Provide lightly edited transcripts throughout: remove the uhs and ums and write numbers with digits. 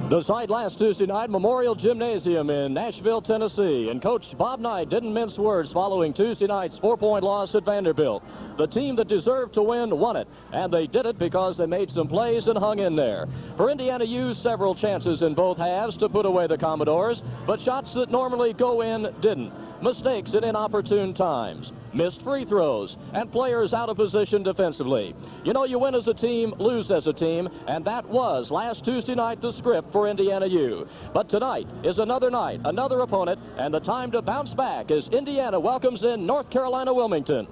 The site last Tuesday night, Memorial Gymnasium in Nashville, Tennessee. And Coach Bob Knight didn't mince words following Tuesday night's 4-point loss at Vanderbilt. The team that deserved to win won it, and they did it because they made some plays and hung in there. For Indiana U, several chances in both halves to put away the Commodores, but shots that normally go in didn't. Mistakes at inopportune times, missed free throws, and players out of position defensively. You know, you win as a team, lose as a team, and that was last Tuesday night the script for Indiana U. But tonight is another night, another opponent, and the time to bounce back as Indiana welcomes in North Carolina Wilmington.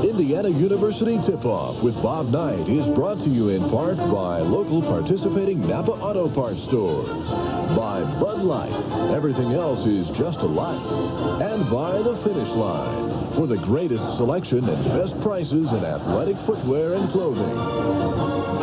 Indiana University Tip-Off with Bob Knight is brought to you in part by local participating Napa Auto Parts stores, by Bud Light, everything else is just a light, and by the Finish Line for the greatest selection and best prices in athletic footwear and clothing.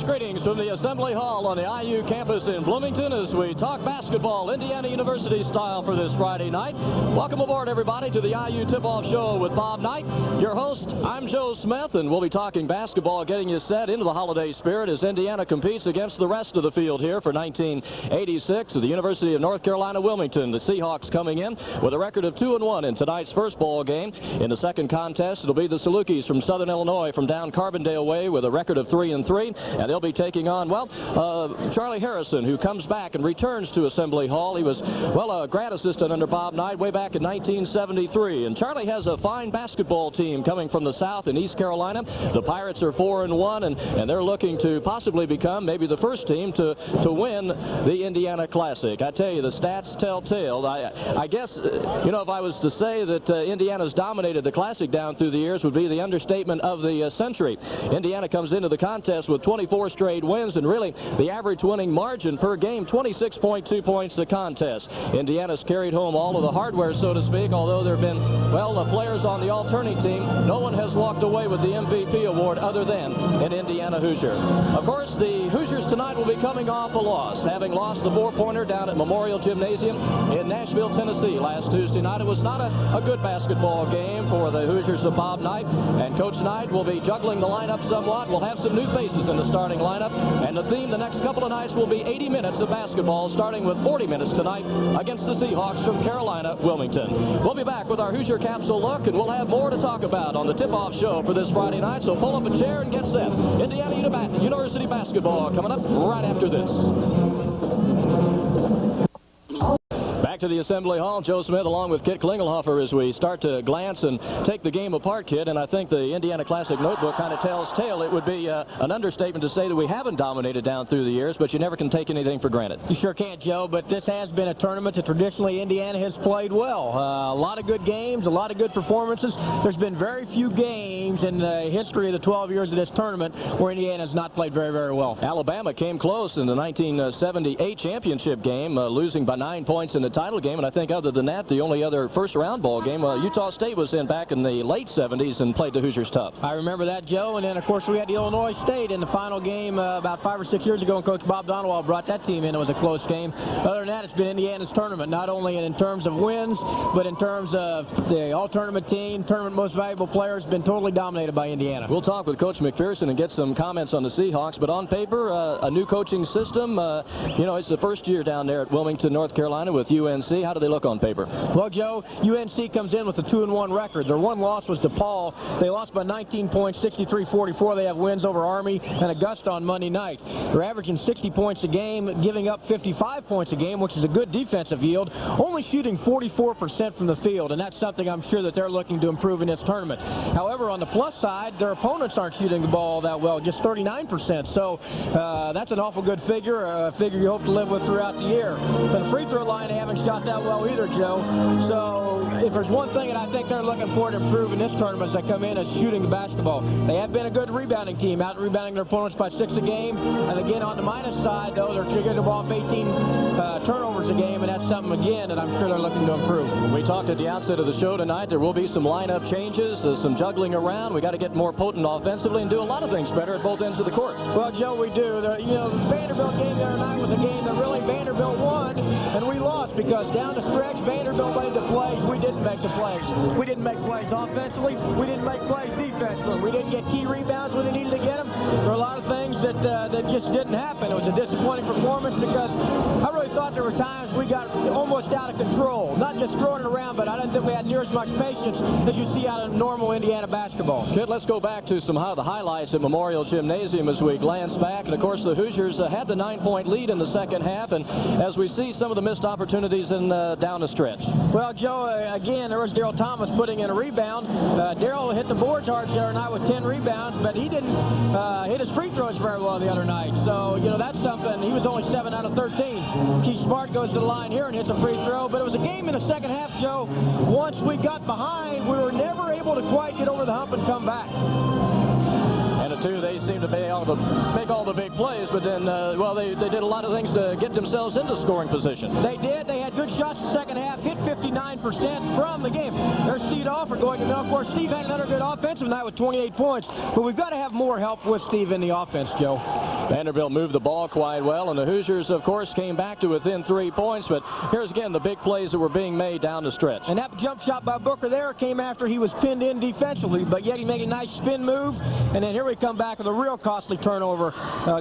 Greetings from the Assembly Hall on the IU campus in Bloomington as we talk basketball Indiana University style for this Friday night. Welcome aboard, everybody, to the IU Tip-Off Show with Bob Knight. Your host, I'm Joe Smith, and we'll be talking basketball, getting you set into the holiday spirit as Indiana competes against the rest of the field here for 1986 at the University of North Carolina Wilmington. The Seahawks coming in with a record of 2-1 in tonight's first ball game. In the second contest, it'll be the Salukis from Southern Illinois from down Carbondale way with a record of 3-3, and they'll be taking on, Charlie Harrison, who comes back and returns to Assembly Hall. He was, a grad assistant under Bob Knight way back in 1973. And Charlie has a fine basketball team coming from the South in East Carolina. The Pirates are 4-1, and they're looking to possibly become maybe the first team to win the Indiana Classic. I tell you, the stats tell tale. I guess, if I was to say that Indiana's dominated the Classic down through the years would be the understatement of the century. Indiana comes into the contest with 24 straight wins, and really the average winning margin per game, 26.2 points a contest. Indiana's carried home all of the hardware, so to speak, although there have been, the players on the alternate team. No one has walked away with the MVP award other than an Indiana Hoosier. Of course, the Hoosiers tonight will be coming off a loss, having lost the 4-pointer down at Memorial Gymnasium in Nashville, Tennessee last Tuesday night. It was not a good basketball game for the Hoosiers of Bob Knight, and Coach Knight will be juggling the lineup somewhat. We'll have some new faces in the starting lineup, and the theme the next couple of nights will be 80 minutes of basketball, starting with 40 minutes tonight against the Seahawks from Carolina Wilmington. We'll be back with our Hoosier Capsule look, and we'll have more to talk about on the tip-off show for this Friday night, so pull up a chair and get set. Indiana University basketball coming up right after this. Back to the Assembly Hall, Joe Smith along with Kit Klingelhofer as we start to glance and take the game apart, Kit, and I think the Indiana Classic notebook kind of tells tale. It would be an understatement to say that we haven't dominated down through the years, but you never can take anything for granted. You sure can't, Joe, but this has been a tournament that traditionally Indiana has played well. A lot of good games, a lot of good performances. There's been very few games in the history of the 12 years of this tournament where Indiana has not played very, very well. Alabama came close in the 1978 championship game, losing by 9 points in the title game, and I think other than that, the only other first-round ball game, Utah State was in back in the late 70s and played the Hoosiers tough. I remember that, Joe, and then, of course, we had the Illinois State in the final game about 5 or 6 years ago, and Coach Bob Donowell brought that team in. It was a close game. Other than that, it's been Indiana's tournament, not only in terms of wins, but in terms of the all-tournament team, tournament most valuable players, been totally dominated by Indiana. We'll talk with Coach McPherson and get some comments on the Seahawks, but on paper, a new coaching system. It's the first year down there at Wilmington, North Carolina with UNC. How do they look on paper? Well, Joe, UNC comes in with a 2-1 record. Their one loss was DePaul. They lost by 19 points, 63-44. They have wins over Army and Augusta on Monday night. They're averaging 60 points a game, giving up 55 points a game, which is a good defensive yield, only shooting 44% from the field, and that's something I'm sure that they're looking to improve in this tournament. However, on the plus side, their opponents aren't shooting the ball that well, just 39%. So that's an awful good figure, a figure you hope to live with throughout the year. But the free throw line having shot that well either, Joe. So if there's one thing that I think they're looking for to improve in this tournament as they come in, is shooting the basketball. They have been a good rebounding team, out rebounding their opponents by 6 a game. And again, on the minus side, though, they're getting the ball off 18 turnovers a game, and that's something, again, that I'm sure they're looking to improve. We talked at the outset of the show tonight. There will be some lineup changes, some juggling around. We got to get more potent offensively and do a lot of things better at both ends of the court. Well, Joe, we do. The Vanderbilt game the other night was a game that really Vanderbilt won, and we lost because down the stretch, Vanderbilt made the plays. We didn't make the plays. We didn't make plays offensively. We didn't make plays defensively. We didn't get key rebounds when they needed to get them. There were a lot of things that just didn't happen. It was a disappointing performance because I really thought there were times we got almost out of control. Not just throwing it around, but I didn't think we had near as much patience as you see out of normal Indiana basketball. Good, let's go back to some of the highlights at Memorial Gymnasium as we glance back. And, of course, the Hoosiers had the 9-point lead in the second half, and as we see some of the missed opportunities in down the stretch. Well, Joe, again, there was Daryl Thomas putting in a rebound. Daryl hit the boards hard the other night with 10 rebounds, but he didn't hit his free throws very well the other night. So, that's something. He was only 7 out of 13. Keith Smart goes to the line here and hits a free throw, but it was a game in the second half, Joe. Once we got behind, we were never able to quite get over the hump and come back. And the two, they seem to be able to make all the big plays, but then, they did a lot of things to get themselves into scoring position. They did. They had good shots in the second half, hit 59% from the game. There's Steve Alford going to know. Of course, Steve had another good offensive night with 28 points, but we've got to have more help with Steve in the offense, Joe. Vanderbilt moved the ball quite well, and the Hoosiers, of course, came back to within 3 points, but here's again the big plays that were being made down the stretch. And that jump shot by Booker there came after he was pinned in defensively, but yet he made a nice spin move, and then here we come back with a real costly turnover.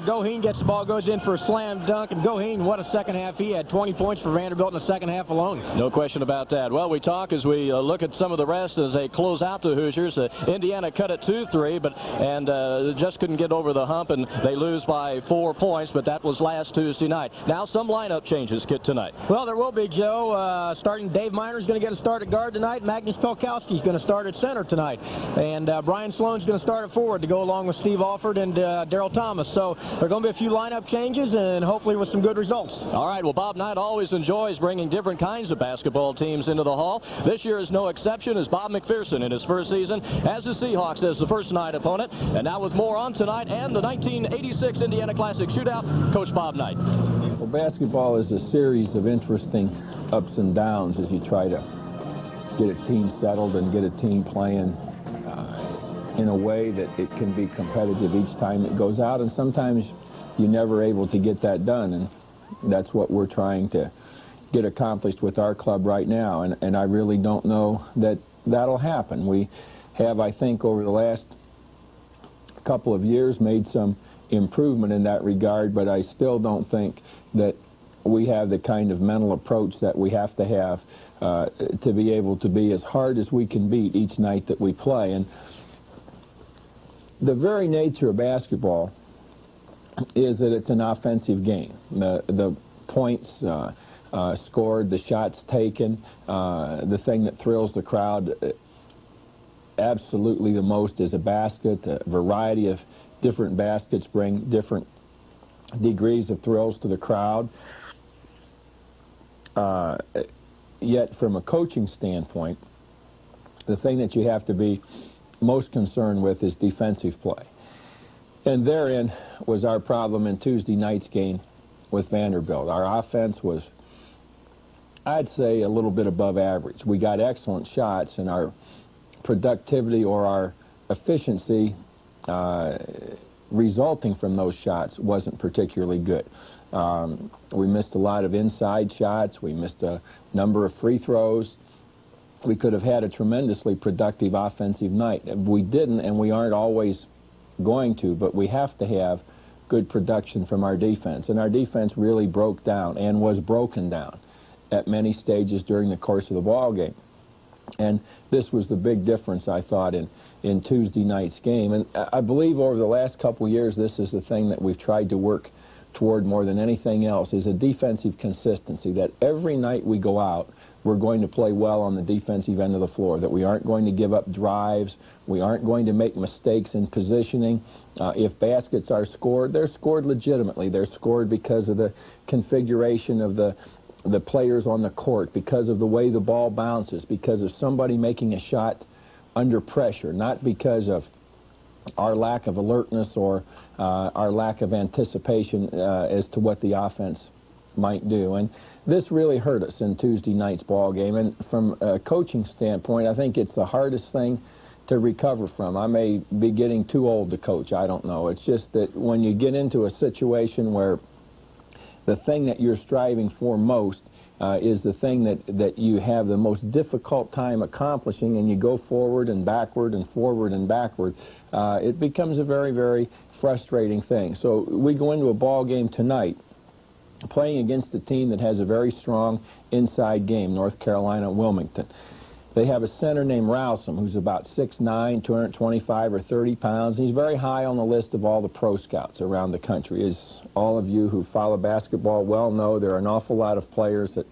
Goheen gets the ball, goes in for a slam dunk, and Goheen, what a second half he had. 20 points for Vanderbilt in the second half alone. No question about that. Well, we talk as we look at some of the rest as they close out the Hoosiers. Indiana cut it 2-3, and just couldn't get over the hump, and they lose by 4 points, but that was last Tuesday night. Now some lineup changes, Kit, tonight. Well, there will be, Joe. Starting Dave Miner's going to get a start at guard tonight. Magnus Pelkowski's going to start at center tonight. And Brian Sloan's going to start at forward to go along with Steve Alford and Daryl Thomas. So there are going to be a few lineup changes and hopefully with some good results. All right, well, Bob Knight always enjoys bringing different kinds of basketball teams into the hall. This year is no exception as Bob McPherson in his first season has the Seahawks as the first night opponent. And now with more on tonight and the 1986 Indiana Classic Shootout, Coach Bob Knight. Well, basketball is a series of interesting ups and downs as you try to get a team settled and get a team playing in a way that it can be competitive each time it goes out, and sometimes you're never able to get that done, and that's what we're trying to get accomplished with our club right now, and I really don't know that that'll happen. We have, I think, over the last couple of years made some improvement in that regard, but I still don't think that we have the kind of mental approach that we have to be able to be as hard as we can beat each night that we play. And the very nature of basketball is that it's an offensive game. The points scored, the shots taken, the thing that thrills the crowd absolutely the most is a basket. A variety of different baskets bring different degrees of thrills to the crowd. Yet from a coaching standpoint, the thing that you have to be most concerned with is defensive play. And therein was our problem in Tuesday night's game with Vanderbilt. Our offense was, I'd say, a little bit above average. We got excellent shots, and our productivity or our efficiency resulting from those shots wasn't particularly good. We missed a lot of inside shots. We missed a number of free throws. We could have had a tremendously productive offensive night. We didn't, and we aren't always going to, but we have to have good production from our defense. And our defense really broke down and was broken down at many stages during the course of the ball game. And this was the big difference, I thought, in Tuesday night's game. And I believe over the last couple of years, this is the thing that we've tried to work toward more than anything else, is a defensive consistency, that every night we go out, we're going to play well on the defensive end of the floor, that we aren't going to give up drives, we aren't going to make mistakes in positioning. If baskets are scored, they're scored legitimately. They're scored because of the configuration of the the players on the court, because of the way the ball bounces, because of somebody making a shot under pressure, not because of our lack of alertness or our lack of anticipation as to what the offense might do. And this really hurt us in Tuesday night's ball game. And from a coaching standpoint, I think it's the hardest thing to recover from. I may be getting too old to coach. I don't know. It's just that when you get into a situation where the thing that you're striving for most is the thing that you have the most difficult time accomplishing, and you go forward and backward and forward and backward, it becomes a very, very frustrating thing. So we go into a ball game tonight playing against a team that has a very strong inside game, North Carolina Wilmington. They have a center named Rowsome, who's about 6'9", 225 or 30 pounds. He's very high on the list of all the pro scouts around the country. As all of you who follow basketball well know, there are an awful lot of players that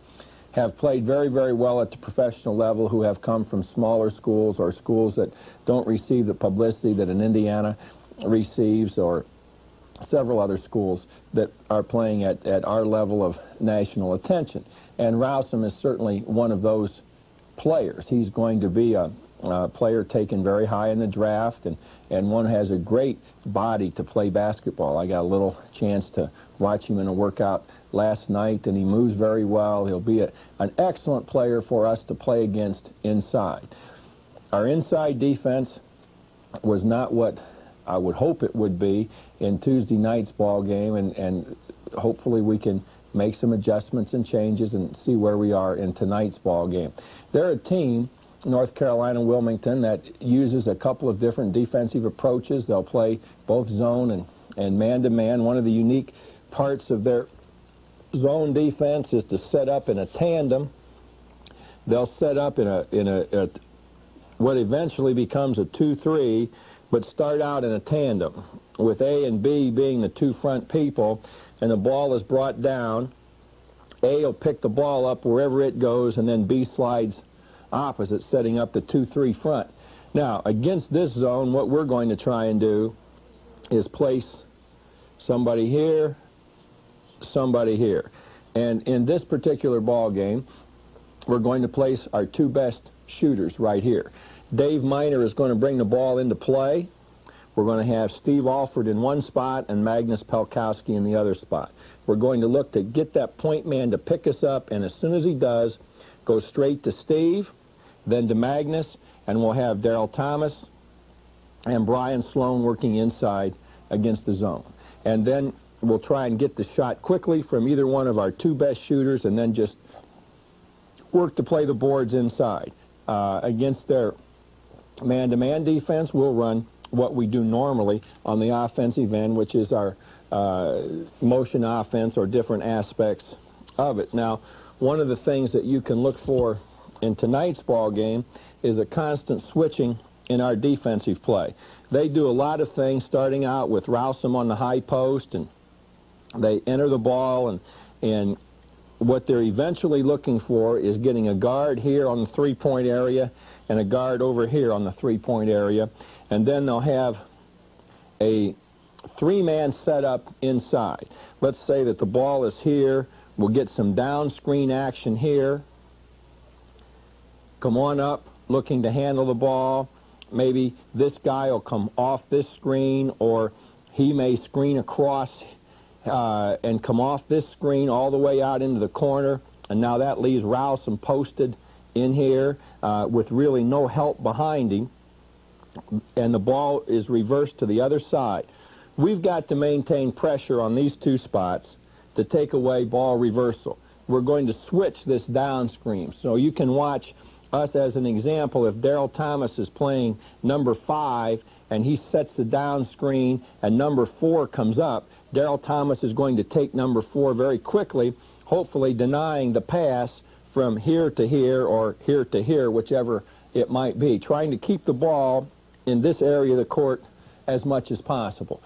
have played very, very well at the professional level who have come from smaller schools or schools that don't receive the publicity that an Indiana receives, or several other schools that are playing at our level of national attention. And Rowsome is certainly one of those players. He's going to be a player taken very high in the draft, and one who has a great body to play basketball. I got a little chance to watch him in a workout last night, and he moves very well. He'll be an excellent player for us to play against inside. Our inside defense was not what I would hope it would be in Tuesday night's ball game, and hopefully we can make some adjustments and changes and see where we are in tonight's ball game. They're a team, North Carolina Wilmington, that uses a couple of different defensive approaches. They'll play both zone and man-to-man. One of the unique parts of their zone defense is to set up in a tandem. They'll set up in a what eventually becomes a 2-3, but start out in a tandem, with A and B being the two front people, and the ball is brought down. A will pick the ball up wherever it goes, and then B slides opposite, setting up the 2-3 front. Now, against this zone, what we're going to try and do is place somebody here, somebody here. And in this particular ball game, we're going to place our two best shooters right here. Dave Miner is going to bring the ball into play. We're going to have Steve Alford in one spot and Magnus Pelkowski in the other spot. We're going to look to get that point man to pick us up, and as soon as he does, go straight to Steve, then to Magnus, and we'll have Daryl Thomas and Brian Sloan working inside against the zone. And then we'll try and get the shot quickly from either one of our two best shooters, and then just work to play the boards inside. Against their man-to-man defense, we'll run what we do normally on the offensive end, which is our motion offense, or different aspects of it. Now, one of the things that you can look for in tonight's ball game is a constant switching in our defensive play. They do a lot of things, starting out with Rowsome on the high post, and they enter the ball, and what they're eventually looking for is getting a guard here on the three-point area and a guard over here on the three-point area, and then they'll have a three-man setup inside. Let's say that the ball is here. We'll get some down screen action here. Come on up, looking to handle the ball. Maybe this guy will come off this screen, or he may screen across and come off this screen all the way out into the corner, and now that leaves Rowsome posted in here with really no help behind him, and the ball is reversed to the other side. We've got to maintain pressure on these two spots to take away ball reversal. We're going to switch this down screen, so you can watch us as an example. If Daryl Thomas is playing number 5 and he sets the down screen and number 4 comes up, Daryl Thomas is going to take number 4 very quickly, hopefully denying the pass from here to here or here to here, whichever it might be, trying to keep the ball in this area of the court as much as possible.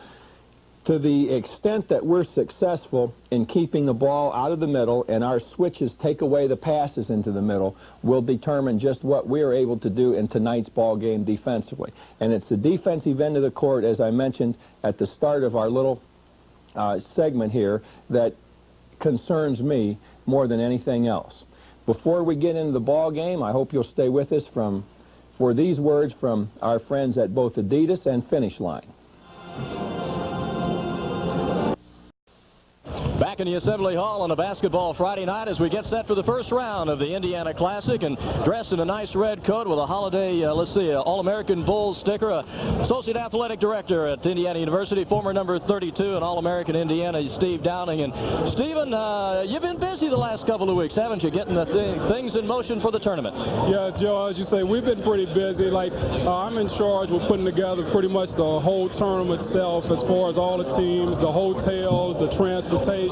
To the extent that we're successful in keeping the ball out of the middle and our switches take away the passes into the middle, will determine just what we're able to do in tonight's ball game defensively. And it's the defensive end of the court, as I mentioned at the start of our little segment here, that concerns me more than anything else. Before we get into the ball game, I hope you'll stay with us for these words from our friends at both Adidas and Finish Line. Back in the Assembly Hall on a basketball Friday night as we get set for the first round of the Indiana Classic, and dressed in a nice red coat with a holiday, All-American Bulls sticker, Associate Athletic Director at Indiana University, former number 32 and All-American Indiana, Steve Downing. And Stephen, you've been busy the last couple of weeks, haven't you, getting the things in motion for the tournament? Yeah, Joe, as you say, we've been pretty busy. I'm in charge with putting together pretty much the whole tournament itself, as far as all the teams, the hotels, the transportation,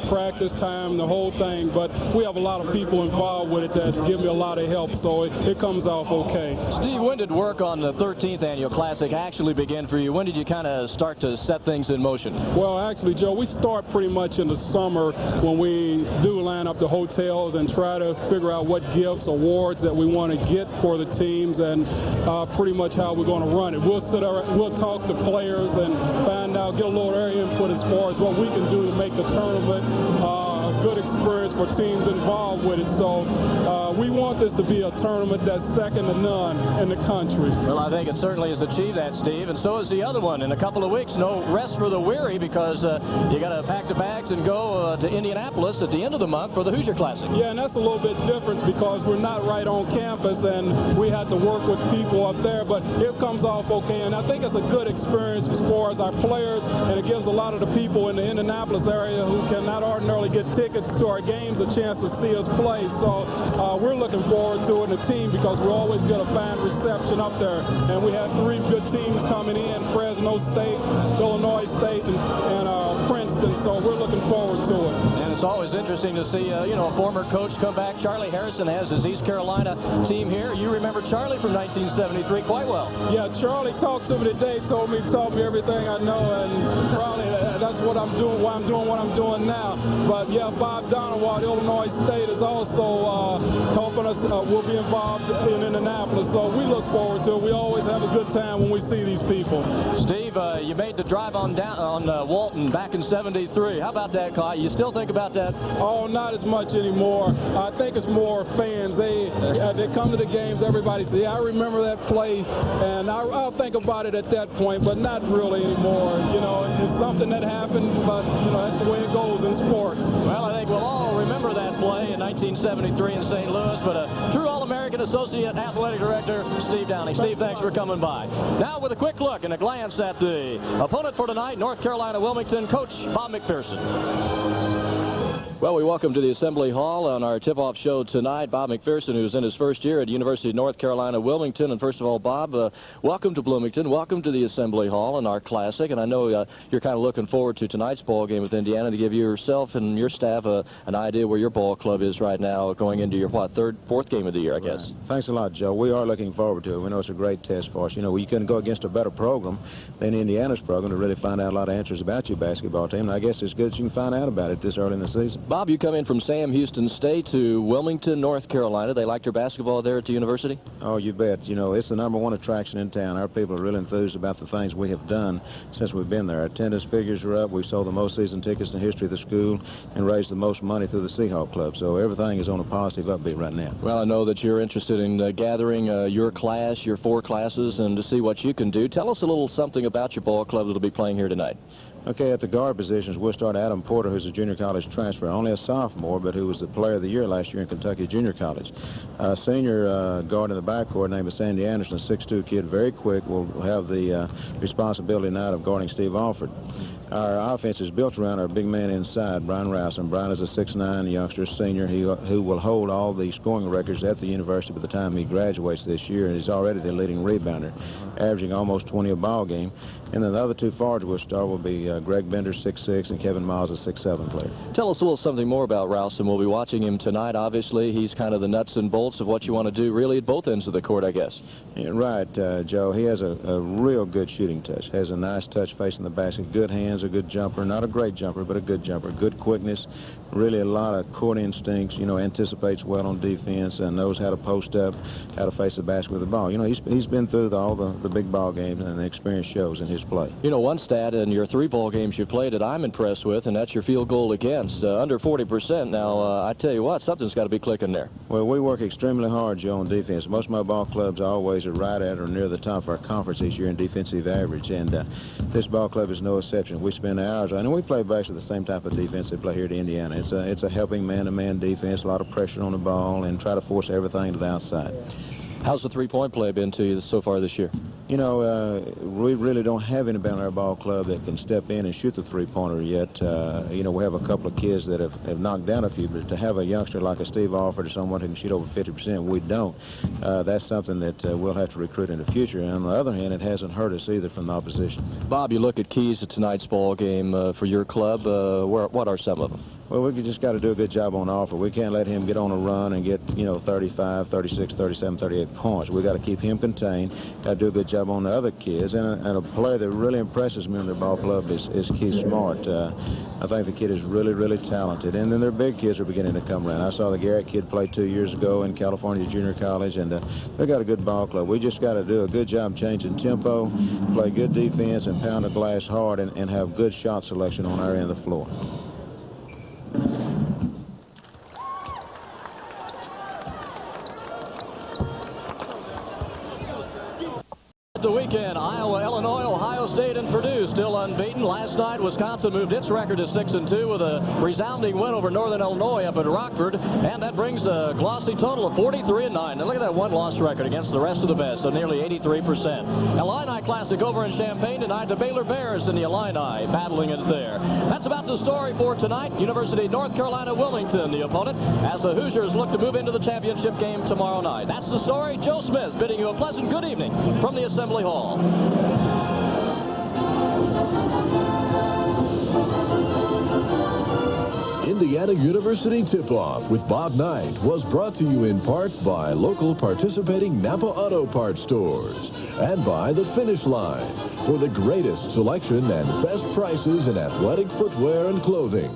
practice time, the whole thing. But we have a lot of people involved with it that give me a lot of help, so it comes off okay. Steve, when did work on the 13th Annual Classic actually begin for you? When did you kind of start to set things in motion? Well, actually, Joe, we start pretty much in the summer when we do line up the hotels and try to figure out what gifts, awards that we want to get for the teams, and pretty much how we're going to run it. We'll talk to players and find out, get a little their input as far as what we can do to make the tournament a good experience for teams involved with it. So we want this to be a tournament that's second to none in the country. Well, I think it certainly has achieved that, Steve, and so is the other one. In a couple of weeks, no rest for the weary, because you got to pack the bags and go to Indianapolis at the end of the month for the Hoosier Classic. Yeah, and that's a little bit different because we're not right on campus and we had to work with people up there, but it comes off okay, and I think it's a good experience as far as our players, and it gives a lot of the people in the Indianapolis area who cannot ordinarily get tickets to our games a chance to see us play. So we're looking forward to it in the team, because we always get a fine reception up there, and we had 3 good teams coming in, Fresno State, Illinois State, and Princeton, so we're looking forward to it. And it's always interesting to see, a former coach come back. Charlie Harrison has his East Carolina team here. You remember Charlie from 1973 quite well. Yeah, Charlie talked to me today, taught me everything I know, and probably that's what I'm doing, why I'm doing what I'm doing now. But yeah, Bob Donowald, Illinois State, is also helping us. We'll be involved in Indianapolis, so we look forward to it. We always have a good time when we see these people. Steve, you made the drive on Walton back in '73. How about that, Clyde? You still think about that? Oh, not as much anymore. I think it's more fans. They come to the games. Everybody says, "Yeah, I remember that play," and I'll think about it at that point, but not really anymore. It's something that happened, but that's the way it goes in sports. Well, I think we'll all remember that play in 1973 in St. Louis, but a true All-American Associate Athletic Director, Steve Downing. Steve, thanks for coming by. Now, with a quick look and a glance at the opponent for tonight, North Carolina Wilmington, Coach Bob McPherson. Well, we welcome to the Assembly Hall on our tip-off show tonight Bob McPherson, who's in his first year at the University of North Carolina, Wilmington. And first of all, Bob, welcome to Bloomington. Welcome to the Assembly Hall and our Classic. And I know you're kind of looking forward to tonight's ball game with Indiana to give yourself and your staff an idea where your ball club is right now going into your, fourth game of the year, I guess. Right. Thanks a lot, Joe. We are looking forward to it. We know it's a great test for us. We couldn't go against a better program than Indiana's program to really find out a lot of answers about your basketball team. And I guess it's good you can find out about it this early in the season. Bob, you come in from Sam Houston State to Wilmington, North Carolina. They like your basketball there at the university? Oh, you bet. It's the #1 attraction in town. Our people are really enthused about the things we have done since we've been there. Our attendance figures are up. We sold the most season tickets in the history of the school and raised the most money through the Seahawk Club. So everything is on a positive upbeat right now. Well, I know that you're interested in gathering your class, your 4 classes, and to see what you can do. Tell us a little something about your ball club that will be playing here tonight. Okay, at the guard positions, we'll start Adam Porter, who's a junior college transfer, only a sophomore, but who was the player of the year last year in Kentucky Junior College. Senior guard in the backcourt named Sandy Anderson, a 6'2" kid, very quick, will have the responsibility now of guarding Steve Alford. Our offense is built around our big man inside, Brian Rouse, and Brian is a 6'9" youngster, senior, who will hold all the scoring records at the university by the time he graduates this year, and he's already the leading rebounder, averaging almost 20 a ball game. And then the other 2 forwards we'll start will be Greg Bender, 6'6", and Kevin Miles, a 6'7" player. Tell us a little something more about Rouse, and we'll be watching him tonight. Obviously, he's kind of the nuts and bolts of what you want to do, really, at both ends of the court, I guess. Yeah, right, Joe. He has a real good shooting touch, has a nice touch facing the basket, good hands, a good jumper, not a great jumper, but a good jumper, good quickness, really a lot of court instincts, anticipates well on defense and knows how to post up, how to face the basket with the ball. He's been through all the big ball games, and the experience shows in his his play. You know, one stat in your 3 ball games you played that I'm impressed with, and that's your field goal against, under 40%. Now, I tell you what, something's got to be clicking there. Well, we work extremely hard, Joe, on defense. Most of my ball clubs always are right at or near the top of our conference each year in defensive average, and this ball club is no exception. We spend hours, and we play basically the same type of defense they play here at Indiana. It's a helping man-to-man defense, a lot of pressure on the ball, and try to force everything to the outside. How's the three-point play been to you so far this year? You know, we really don't have anybody in our ball club that can step in and shoot the three-pointer yet. You know, we have a couple of kids that have knocked down a few, but to have a youngster like a Steve Alford or someone who can shoot over 50%, we don't. That's something that we'll have to recruit in the future. And on the other hand, it hasn't hurt us either from the opposition. Bob, you look at keys to tonight's ball game for your club. What are some of them? Well, we just got to do a good job on Alford. We can't let him get on a run and get, you know, 35, 36, 37, 38 points. We got to keep him contained. Got to do a good job on the other kids. And a player that really impresses me in their ball club is Keith Smart. I think the kid is really, really talented. And then their big kids are beginning to come around. I saw the Garrett kid play 2 years ago in California Junior College, and they got a good ball club. We just got to do a good job changing tempo, play good defense, and pound the glass hard, and have good shot selection on our end of the floor. The weekend, Iowa, Illinois, Ohio State, and Purdue still unbeaten. Last night, Wisconsin moved its record to 6-2 with a resounding win over Northern Illinois up at Rockford, and that brings a glossy total of 43-9. Now look at that one-loss record against the rest of the best, so nearly 83%. Illini Classic over in Champaign tonight. The Baylor Bears and the Illini battling it there. That's about the story for tonight. University of North Carolina Wilmington, the opponent, as the Hoosiers look to move into the championship game tomorrow night. That's the story. Joe Smith bidding you a pleasant good evening from the Assembly Hall. Indiana University Tip-Off with Bob Knight was brought to you in part by local participating Napa Auto Parts stores and by the Finish Line for the greatest selection and best prices in athletic footwear and clothing.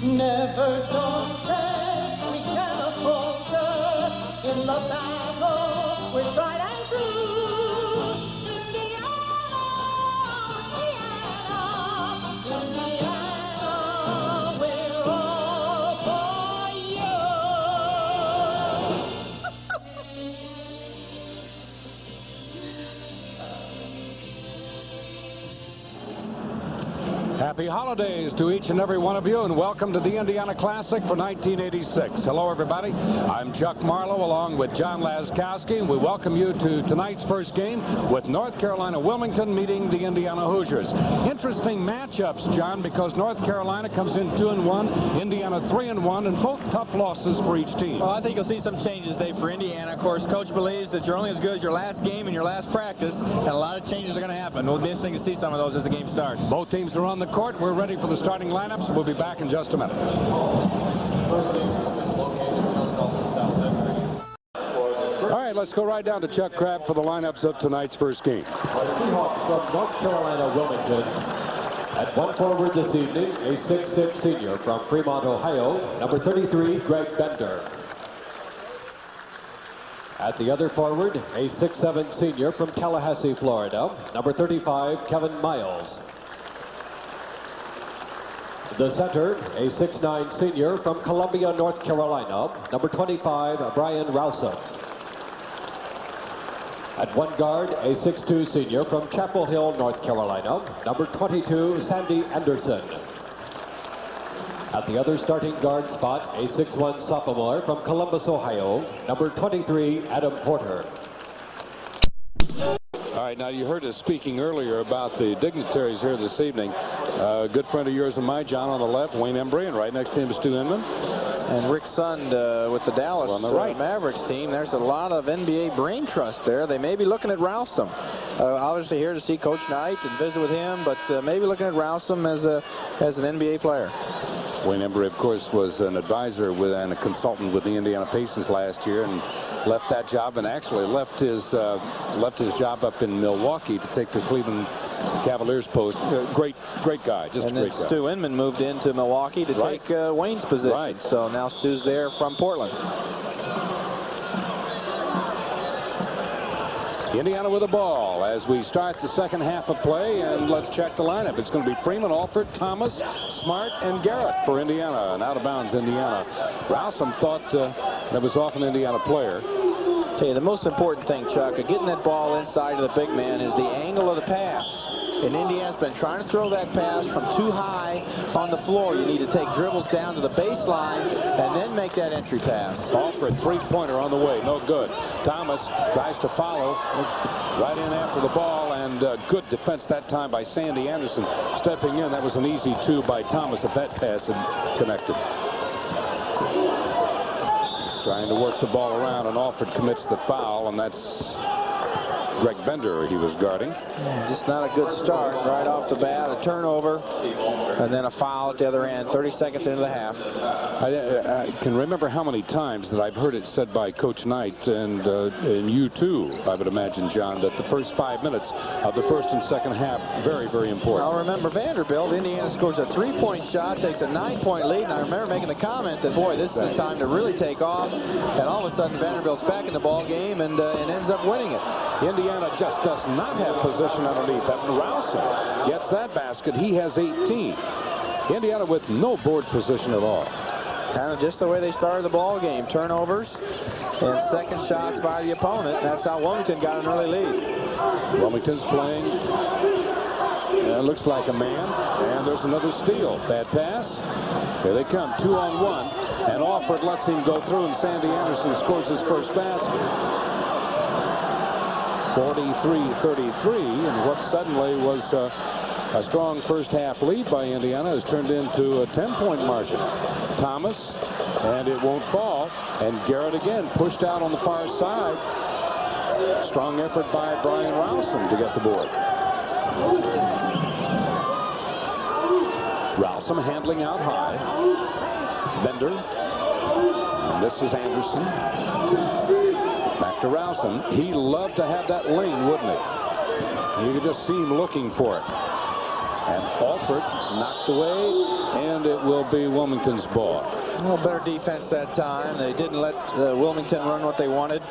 Never daunted, we stand upon in the battle with right and true. Indiana, we're all for you. Happy holidays to each and every one of you, and welcome to the Indiana Classic for 1986. Hello, everybody. I'm Chuck Marlowe along with John Laskowski, and we welcome you to tonight's first game with North Carolina Wilmington meeting the Indiana Hoosiers. Interesting matchups, John, because North Carolina comes in 2-1, Indiana 3-1, and both tough losses for each team. Well, I think you'll see some changes, Dave, for Indiana. Of course, Coach believes that you're only as good as your last game and your last practice, and a lot of changes are going to happen. It'll be interesting to see some of those as the game starts. Both teams are on the court. We're ready for the starting lineups. We'll be back in just a minute. All right, let's go right down to Chuck Crabb for the lineups of tonight's first game. Seahawks from North Carolina, Wilmington. At one forward this evening, a 6'6" senior from Fremont, Ohio, number 33, Greg Bender. At the other forward, a 6'7" senior from Tallahassee, Florida, number 35, Kevin Miles. The center, a 6'9" senior from Columbia, North Carolina, number 25, Brian Rousup. At one guard, a 6'2" senior from Chapel Hill, North Carolina, number 22, Sandy Anderson. At the other starting guard spot, a 6'1" sophomore from Columbus, Ohio, number 23, Adam Porter. right. Now, you heard us speaking earlier about the dignitaries here this evening. A good friend of yours and mine, John, on the left, Wayne Embry, and right next to him is Stu Inman. And Rick Sund with the Dallas on the right. Mavericks team. There's a lot of NBA brain trust there. They may be looking at Rowsome. Obviously here to see Coach Knight and visit with him, but maybe looking at Rowsome as an NBA player. Wayne Embry, of course, was an advisor and a consultant with the Indiana Pacers last year, and left that job and actually left his job up in Milwaukee to take the Cleveland Cavaliers post. Great guy, just a great guy. Stu Inman moved into Milwaukee to take Wayne's position. Right. So now Stu's there from Portland. Indiana with the ball as we start the second half of play, and let's check the lineup. It's going to be Freeman, Alford, Thomas, Smart, and Garrett for Indiana, and out of bounds Indiana. Rowsome thought that was off an Indiana player. Tell you, the most important thing, Chuck, of getting that ball inside of the big man is the angle of the pass. And Indiana's been trying to throw that pass from too high on the floor. You need to take dribbles down to the baseline and then make that entry pass. Alford, three-pointer on the way, no good. Thomas tries to follow right in after the ball, and good defense that time by Sandy Anderson. Stepping in, that was an easy two by Thomas if that pass had connected. Trying to work the ball around, and Alford commits the foul, and that's Greg Bender he was guarding. Just not a good start right off the bat. A turnover and then a foul at the other end. 30 seconds into the half. I can remember how many times that I've heard it said by Coach Knight, and you too, I would imagine, John, that the first 5 minutes of the first and second half very, very important. I'll remember Vanderbilt. Indiana scores a 3-point shot, takes a 9-point lead, and I remember making the comment that, boy, this is the time to really take off. And all of a sudden Vanderbilt's back in the ball game and ends up winning it. Indiana just does not have position underneath. And Rowsome gets that basket. He has 18. Indiana with no board position at all. Kind of just the way they started the ball game. Turnovers and second shots by the opponent. That's how Wilmington got an early lead. Wilmington's playing. Looks like a man. And there's another steal. Bad pass. Here they come. 2-on-1. And Alford lets him go through, and Sandy Anderson scores his first basket. 43-33, and what suddenly was a strong first half lead by Indiana has turned into a 10-point margin. Thomas, and it won't fall, and Garrett again pushed out on the far side. Strong effort by Brian Rowsome to get the board. Rowsome handling out high. Bender, and this is Anderson. Back to Rowsome. He loved to have that lane, wouldn't he? You could just see him looking for it. And Alford knocked away, and it will be Wilmington's ball. A little better defense that time. They didn't let Wilmington run what they wanted.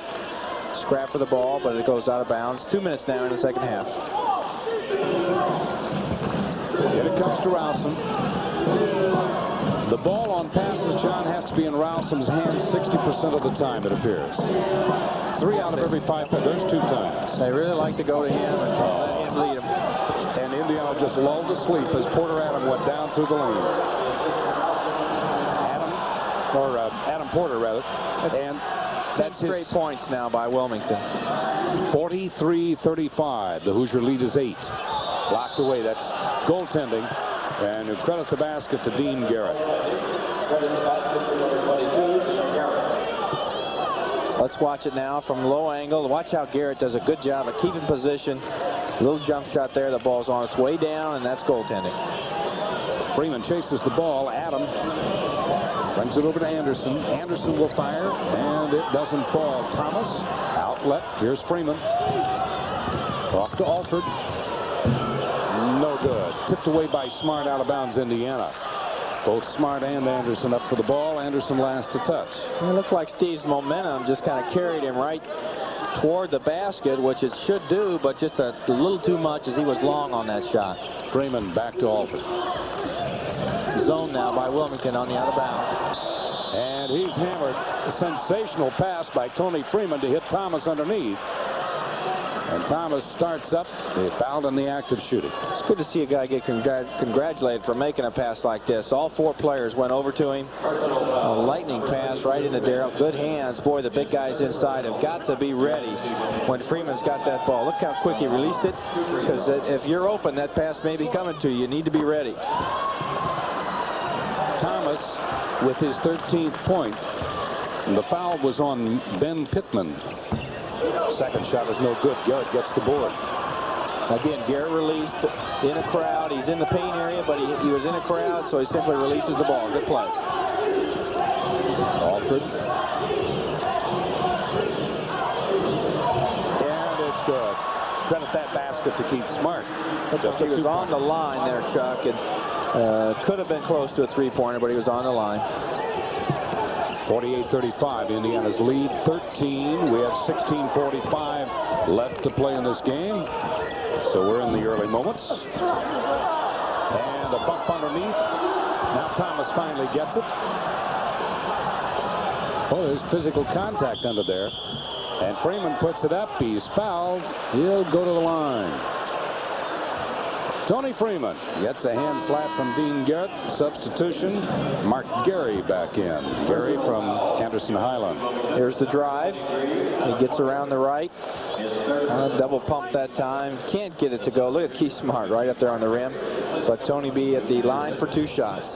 Scrap for the ball, but it goes out of bounds. 2 minutes now in the second half. Here it comes to Rowsome. The ball on passes, John, has to be in Rowsome's hands 60% of the time, it appears. 3 out of every 5. There's 2 times. They really like to go to him and let him lead them. And Indiana just lulled to sleep as Porter Adam went down through the lane. Adam Porter, rather. And that's straight points now by Wilmington. 43-35. The Hoosier lead is 8. Blocked away. That's goaltending. And you credit the basket to Dean Garrett. Let's watch it now from low angle. Watch how Garrett does a good job of keeping position. Little jump shot there. The ball's on its way down, and that's goaltending. Freeman chases the ball. Adam brings it over to Anderson. Anderson will fire, and it doesn't fall. Thomas, outlet. Here's Freeman. Off to Alford. No good. Tipped away by Smart, out of bounds, Indiana. Both Smart and Anderson up for the ball. Anderson last to touch. It looked like Steve's momentum just kind of carried him right toward the basket, which it should do, but just a little too much as he was long on that shot. Freeman back to Alford. Zone now by Wilmington on the out of bounds. And he's hammered. A sensational pass by Tony Freeman to hit Thomas underneath. And Thomas starts up. They fouled in the act of shooting. It's good to see a guy get congratulated for making a pass like this. All 4 players went over to him. A lightning pass right into Darrell. Good hands. Boy, the big guys inside have got to be ready when Freeman's got that ball. Look how quick he released it, because if you're open, that pass may be coming to you. You need to be ready. Thomas with his 13th point. And the foul was on Ben Pittman. Second shot is no good. Garrett gets the board. Again, Garrett released in a crowd. He's in the paint area, but he was in a crowd, so he simply releases the ball. Good play. Alford. And it's good. Credit that basket to Keith Smart. He was on the line there, Chuck. It could have been close to a three-pointer, but he was on the line. 48-35, Indiana's lead 13. We have 16:45 left to play in this game. So we're in the early moments. And a bump underneath. Now Thomas finally gets it. Oh, there's physical contact under there. And Freeman puts it up. He's fouled. He'll go to the line. Tony Freeman gets a hand slap from Dean Garrett. Substitution, Mark Gary back in. Gary from Anderson Highland. Here's the drive. He gets around the right. Double pump that time. Can't get it to go. Look at Keith Smart right up there on the rim. But Tony B at the line for 2 shots.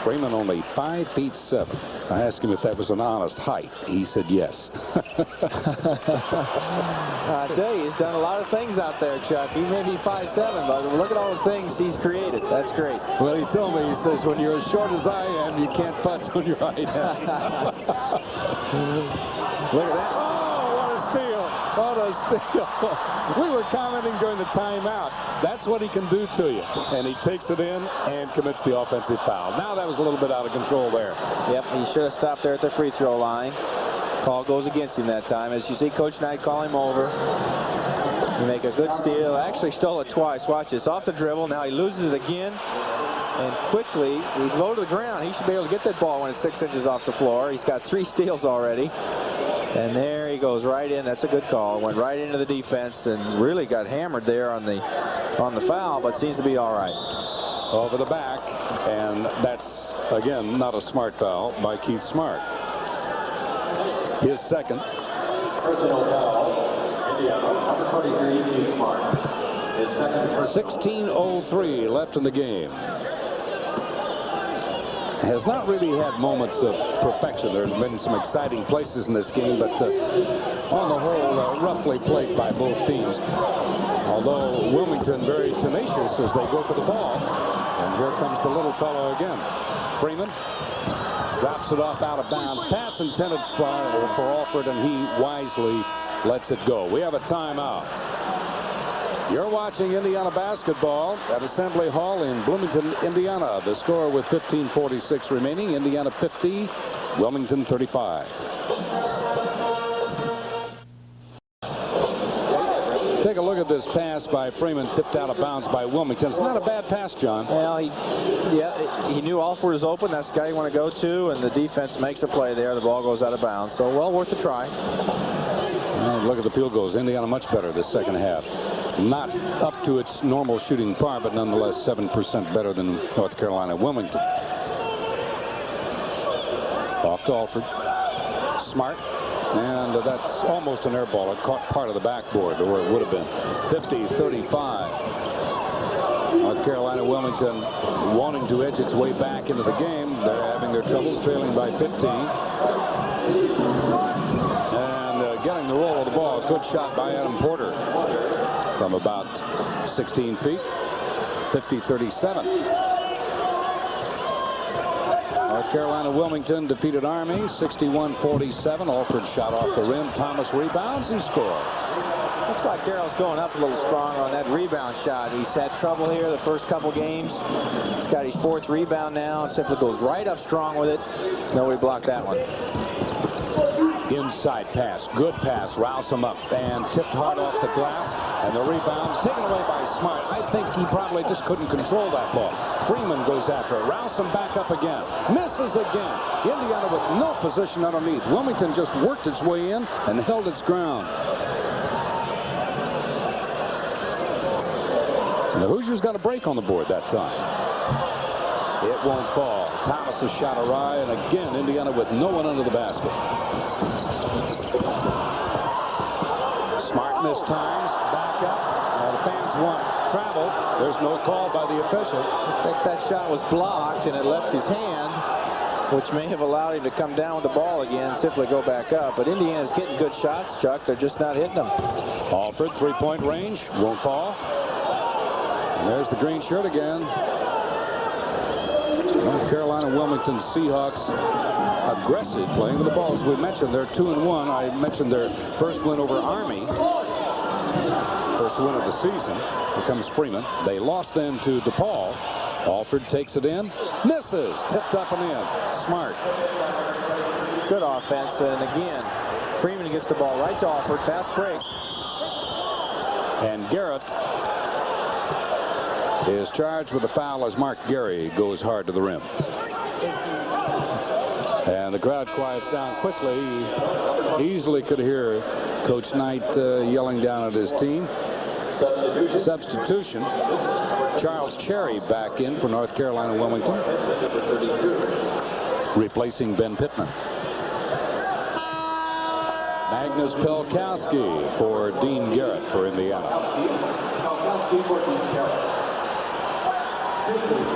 Freeman only 5'7". I asked him if that was an honest height. He said yes. I tell you, he's done a lot of things out there, Chuck. He may be 5'7", but look at all the things he's created. That's great. Well, he told me, he says, when you're as short as I am, you can't fudge on your height. Look at that. Oh, what a steal. What a steal. We were commenting during the timeout. That's what he can do to you. And he takes it in and commits the offensive foul. Now that was a little bit out of control there. Yep, he should have stopped there at the free throw line. Call goes against him that time. As you see Coach Knight call him over. You make a good steal. Actually stole it twice. Watch this. Off the dribble. Now he loses it again. And quickly, he's low to the ground. He should be able to get that ball when it's 6 inches off the floor. He's got 3 steals already. And there he goes right in. That's a good call. Went right into the defense and really got hammered there on the foul, but seems to be all right. Over the back, and that's, again, not a smart foul by Keith Smart. His second. Personal foul, Indiana, number 43, Keith Smart. His second. 16:03 left in the game. Has not really had moments of perfection. There's been some exciting places in this game, but on the whole, roughly played by both teams. Although Wilmington very tenacious as they go for the ball. And here comes the little fellow again. Freeman drops it off out of bounds. Pass intended for Alford, and he wisely lets it go. We have a timeout. You're watching Indiana basketball at Assembly Hall in Bloomington, Indiana. The score with 15:46 remaining. Indiana 50, Wilmington 35. Take a look at this pass by Freeman, tipped out of bounds by Wilmington. It's not a bad pass, John. Well, he knew Alford was open. That's the guy you want to go to, and the defense makes a play there. The ball goes out of bounds. So, well worth a try. And look at the field goals. Indiana much better this second half. Not up to its normal shooting par, but nonetheless 7% better than North Carolina Wilmington. Off to Alford. Smart. And that's almost an air ball. It caught part of the backboard to where it would have been. 50-35. North Carolina Wilmington wanting to edge its way back into the game. They're having their troubles, trailing by 15. And getting the roll of the ball. Good shot by Adam Porter from about 16 feet. 50-37. North Carolina Wilmington defeated Army 61-47. Alford shot off the rim. Thomas rebounds and scores. Looks like Darrell's going up a little stronger on that rebound shot. He's had trouble here the first couple games. He's got his 4th rebound now and simply goes right up strong with it. Nobody blocked that one. Inside pass, good pass, rouse him up, and tipped hard off the glass, and the rebound taken away by Smart. I think he probably just couldn't control that ball. Freeman goes after it, rouse him back up again, misses again. Indiana with no position underneath. Wilmington just worked its way in and held its ground. And the Hoosiers got a break on the board that time. It won't fall. Thomas's shot awry, and again, Indiana with no one under the basket. Smart missed times, back up. The fans want travel. There's no call by the official. I think that shot was blocked, and it left his hand, which may have allowed him to come down with the ball again and simply go back up. But Indiana's getting good shots, Chuck. They're just not hitting them. Alford, three-point range, won't fall. And there's the green shirt again. North Carolina Wilmington Seahawks aggressive playing with the ball. As we mentioned, they're 2-1. I mentioned their first win over Army. First win of the season. Here comes Freeman. They lost then to DePaul. Alford takes it in. Misses. Tipped up and in. Smart. Good offense. And again, Freeman gets the ball right to Alford. Fast break. And Garrett is charged with a foul as Mark Gary goes hard to the rim. And the crowd quiets down quickly. He easily could hear Coach Knight yelling down at his team. Substitution. Charles Cherry back in for North Carolina Wilmington, replacing Ben Pittman. Magnus Pelkowski for Dean Garrett for Indiana.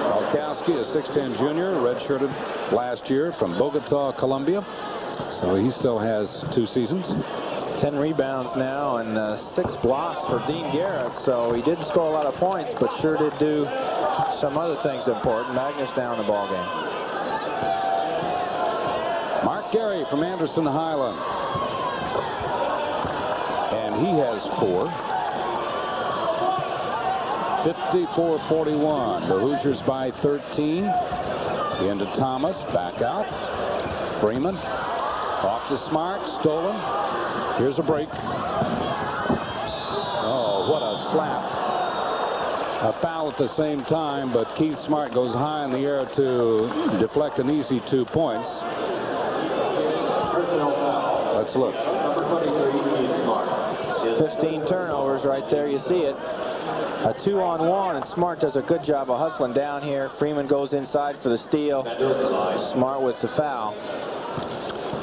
Pelkowski, a 6'10 junior, redshirted last year from Bogota, Colombia. So he still has 2 seasons. 10 rebounds now and 6 blocks for Dean Garrett. So he didn't score a lot of points, but sure did do some other things important. Magnus down the ball game. Mark Gary from Anderson Highland. And he has 4. 54-41. The Hoosiers by 13. Into Thomas. Back out. Freeman. Off to Smart. Stolen. Here's a break. Oh, what a slap. A foul at the same time, but Keith Smart goes high in the air to deflect an easy 2 points. Let's look. 15 turnovers right there. You see it. A 2-on-1, and Smart does a good job of hustling down here. Freeman goes inside for the steal. Smart with the foul.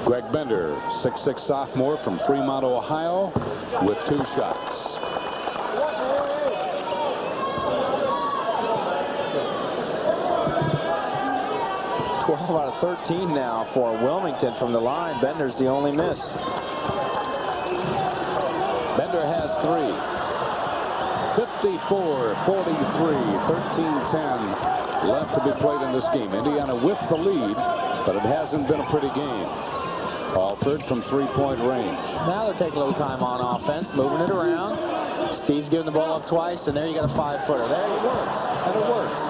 Greg Bender, 6'6 sophomore from Fremont, Ohio, with 2 shots. Out of 13 now for Wilmington from the line. Bender's the only miss. Bender has 3. 54-43, 13-10 left to be played in this game. Indiana with the lead, but it hasn't been a pretty game. Alford from 3-point range. Now they're taking a little time on offense, moving it around. Steve's giving the ball up twice, and there you got a 5-footer. There it works, and it works.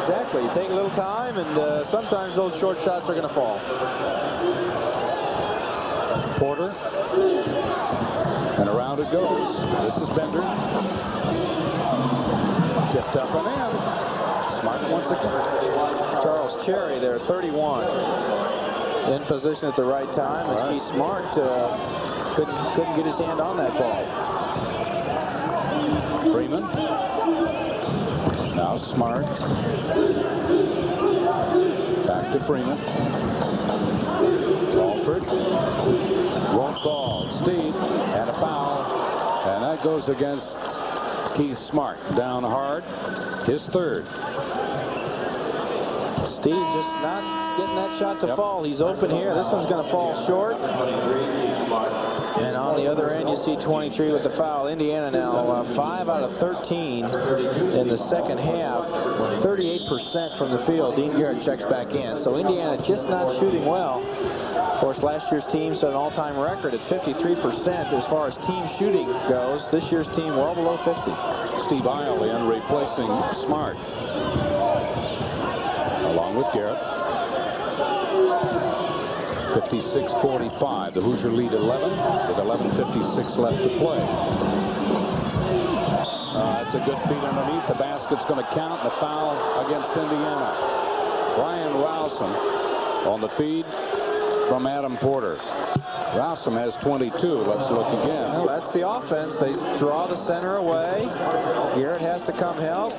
Exactly. You take a little time, and sometimes those short shots are going to fall. Porter. And around it goes. This is Bender. Tipped up and in. Smart once again. Charles Cherry there, 31. In position at the right time. And Keith Smart couldn't get his hand on that ball. Freeman. Now Smart. Back to Freeman. Alford. Won't fall. Steve. And a foul. And that goes against Keith Smart. Down hard. His 3rd. Steve just not getting that shot to fall. He's open here. This one's going to fall short. And on the other end, you see 23 with the foul. Indiana now 5 out of 13 in the second half. 38% from the field. Dean Garrett checks back in. So Indiana just not shooting well. Of course, last year's team set an all-time record at 53% as far as team shooting goes. This year's team well below 50. Steve Ireland replacing Smart. Along with Garrett. 56-45. The Hoosier lead 11 with 11:56 left to play. That's a good feed underneath. The basket's going to count. The foul against Indiana. Brian Rowsome on the feed from Adam Porter. Rowsome has 22. Let's look again. Well, that's the offense. They draw the center away. Garrett has to come help.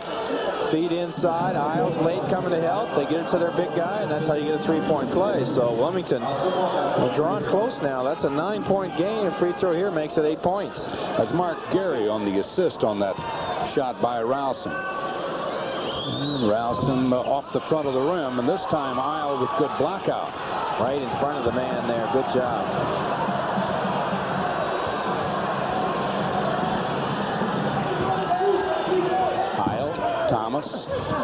Feed inside. Isles late coming to help. They get it to their big guy, and that's how you get a three-point play. So Wilmington, they're drawing close now. That's a 9-point game. A free throw here makes it 8 points. That's Mark Gary on the assist on that shot by Rowsome. Rowsome off the front of the rim, and this time Isle with good block out. Right in front of the man there. Good job. Isle, Thomas,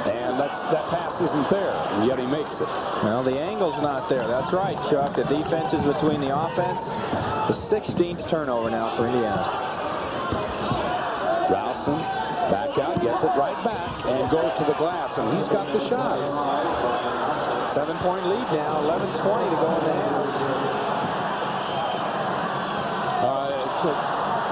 and that pass isn't there, and yet he makes it. Well, the angle's not there. That's right, Chuck. The defense is between the offense. The 16th turnover now for Indiana. Rowsome back out, gets it right back, and goes to the glass, and he's got the shots. 7-point lead now, 11:20 to go in the half.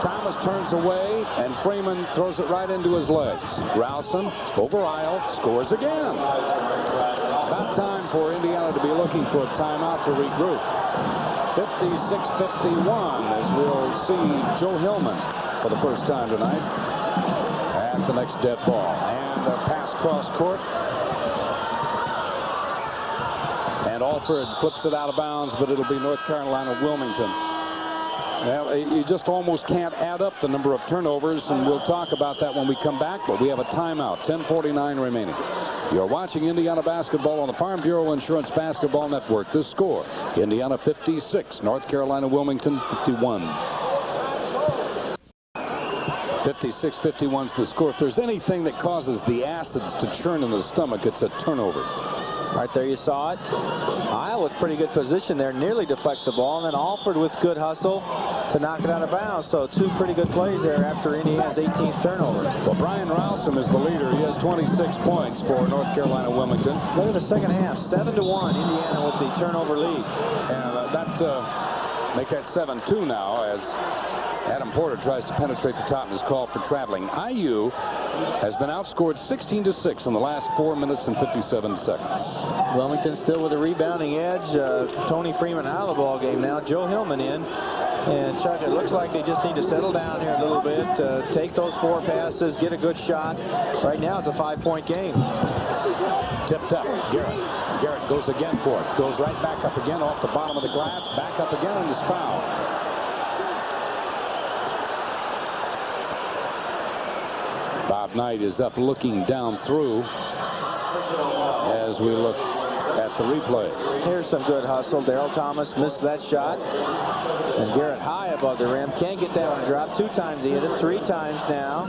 Thomas turns away, and Freeman throws it right into his legs. Rowsome over Isle, scores again. About time for Indiana to be looking for a timeout to regroup. 56-51 as we'll see Joe Hillman for the first time tonight at the next dead ball. And a pass cross court. And Alford flips it out of bounds, but it'll be North Carolina Wilmington. Well, you just almost can't add up the number of turnovers, and we'll talk about that when we come back, but we have a timeout, 10:49 remaining. You're watching Indiana basketball on the Farm Bureau Insurance Basketball Network. This score, Indiana 56, North Carolina Wilmington 51. 56-51's the score. If there's anything that causes the acids to churn in the stomach, it's a turnover. Right there you saw it. Isle with pretty good position there, nearly deflects the ball, and then Alford with good hustle to knock it out of bounds. So two pretty good plays there after Indiana's 18th turnover. Well, Brian Rowsome is the leader. He has 26 points for North Carolina Wilmington. Look at the second half, 7-1, Indiana with the turnover lead. And make that 7-2 now as Adam Porter tries to penetrate the top and is called for traveling. IU has been outscored 16-6 in the last 4 minutes and 57 seconds. Wilmington still with a rebounding edge. Tony Freeman out of the ball game now. Joe Hillman in. And Chuck, it looks like they just need to settle down here a little bit, take those 4 passes, get a good shot. Right now it's a 5-point game. Tipped up. Garrett goes again for it. Goes right back up again off the bottom of the glass. Back up again and is fouled. Bob Knight is up looking down through as we look at the replay. Here's some good hustle. Daryl Thomas missed that shot. And Garrett high above the rim. Can't get that one dropped. 2 times he hit it. 3 times now.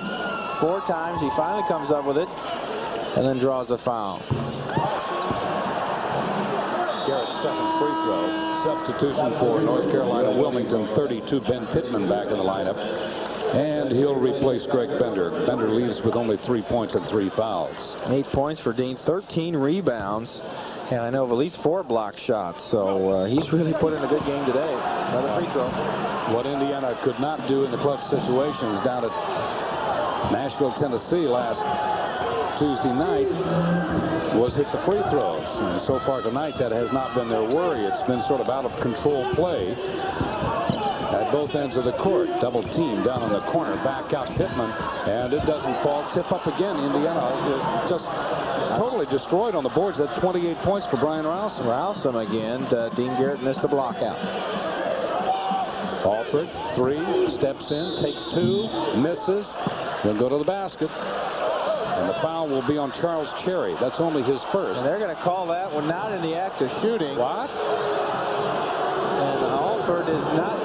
4 times. He finally comes up with it. And then draws a foul. Garrett's second free throw. Substitution for North Carolina Wilmington. 32, Ben Pittman back in the lineup. And he'll replace Greg Bender. Bender leaves with only 3 points and 3 fouls. 8 points for Dean, 13 rebounds. And I know of at least 4 block shots. So he's really put in a good game today. Another free throw. What Indiana could not do in the clutch situations down at Nashville, Tennessee last Tuesday night was hit the free throws. And so far tonight, that has not been their worry. It's been sort of out of control play at both ends of the court. Double team down in the corner. Back out Pittman. And it doesn't fall. Tip up again. Indiana just totally destroyed on the boards. That's 28 points for Brian Rowsome. Rowsome again. Dean Garrett missed the block out. Alford, 3, steps in, takes 2, misses. He'll go to the basket. And the foul will be on Charles Cherry. That's only his first. And they're going to call that one not in the act of shooting. What? And Alford is not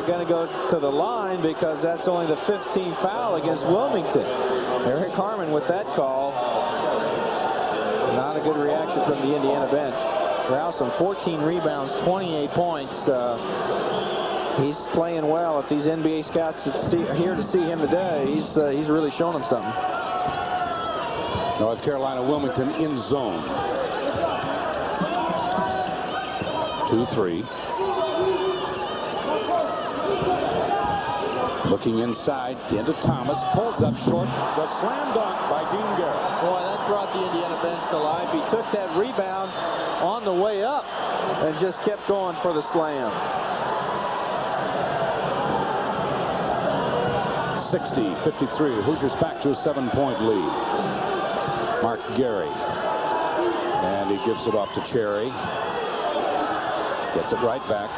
going to go to the line because that's only the 15th foul against Wilmington. Eric Harmon with that call. Not a good reaction from the Indiana bench. Rowsome, 14 rebounds, 28 points. He's playing well. If these NBA scouts are here to see him today, he's really showing them something. North Carolina Wilmington in zone. 2 2-3. Looking inside into Thomas, pulls up short. The slam dunk by Dean Garrett. Boy, that brought the Indiana bench to life. He took that rebound on the way up and just kept going for the slam. 60-53. Hoosiers back to a 7-point lead. Mark Gary. And he gives it off to Cherry. Gets it right back.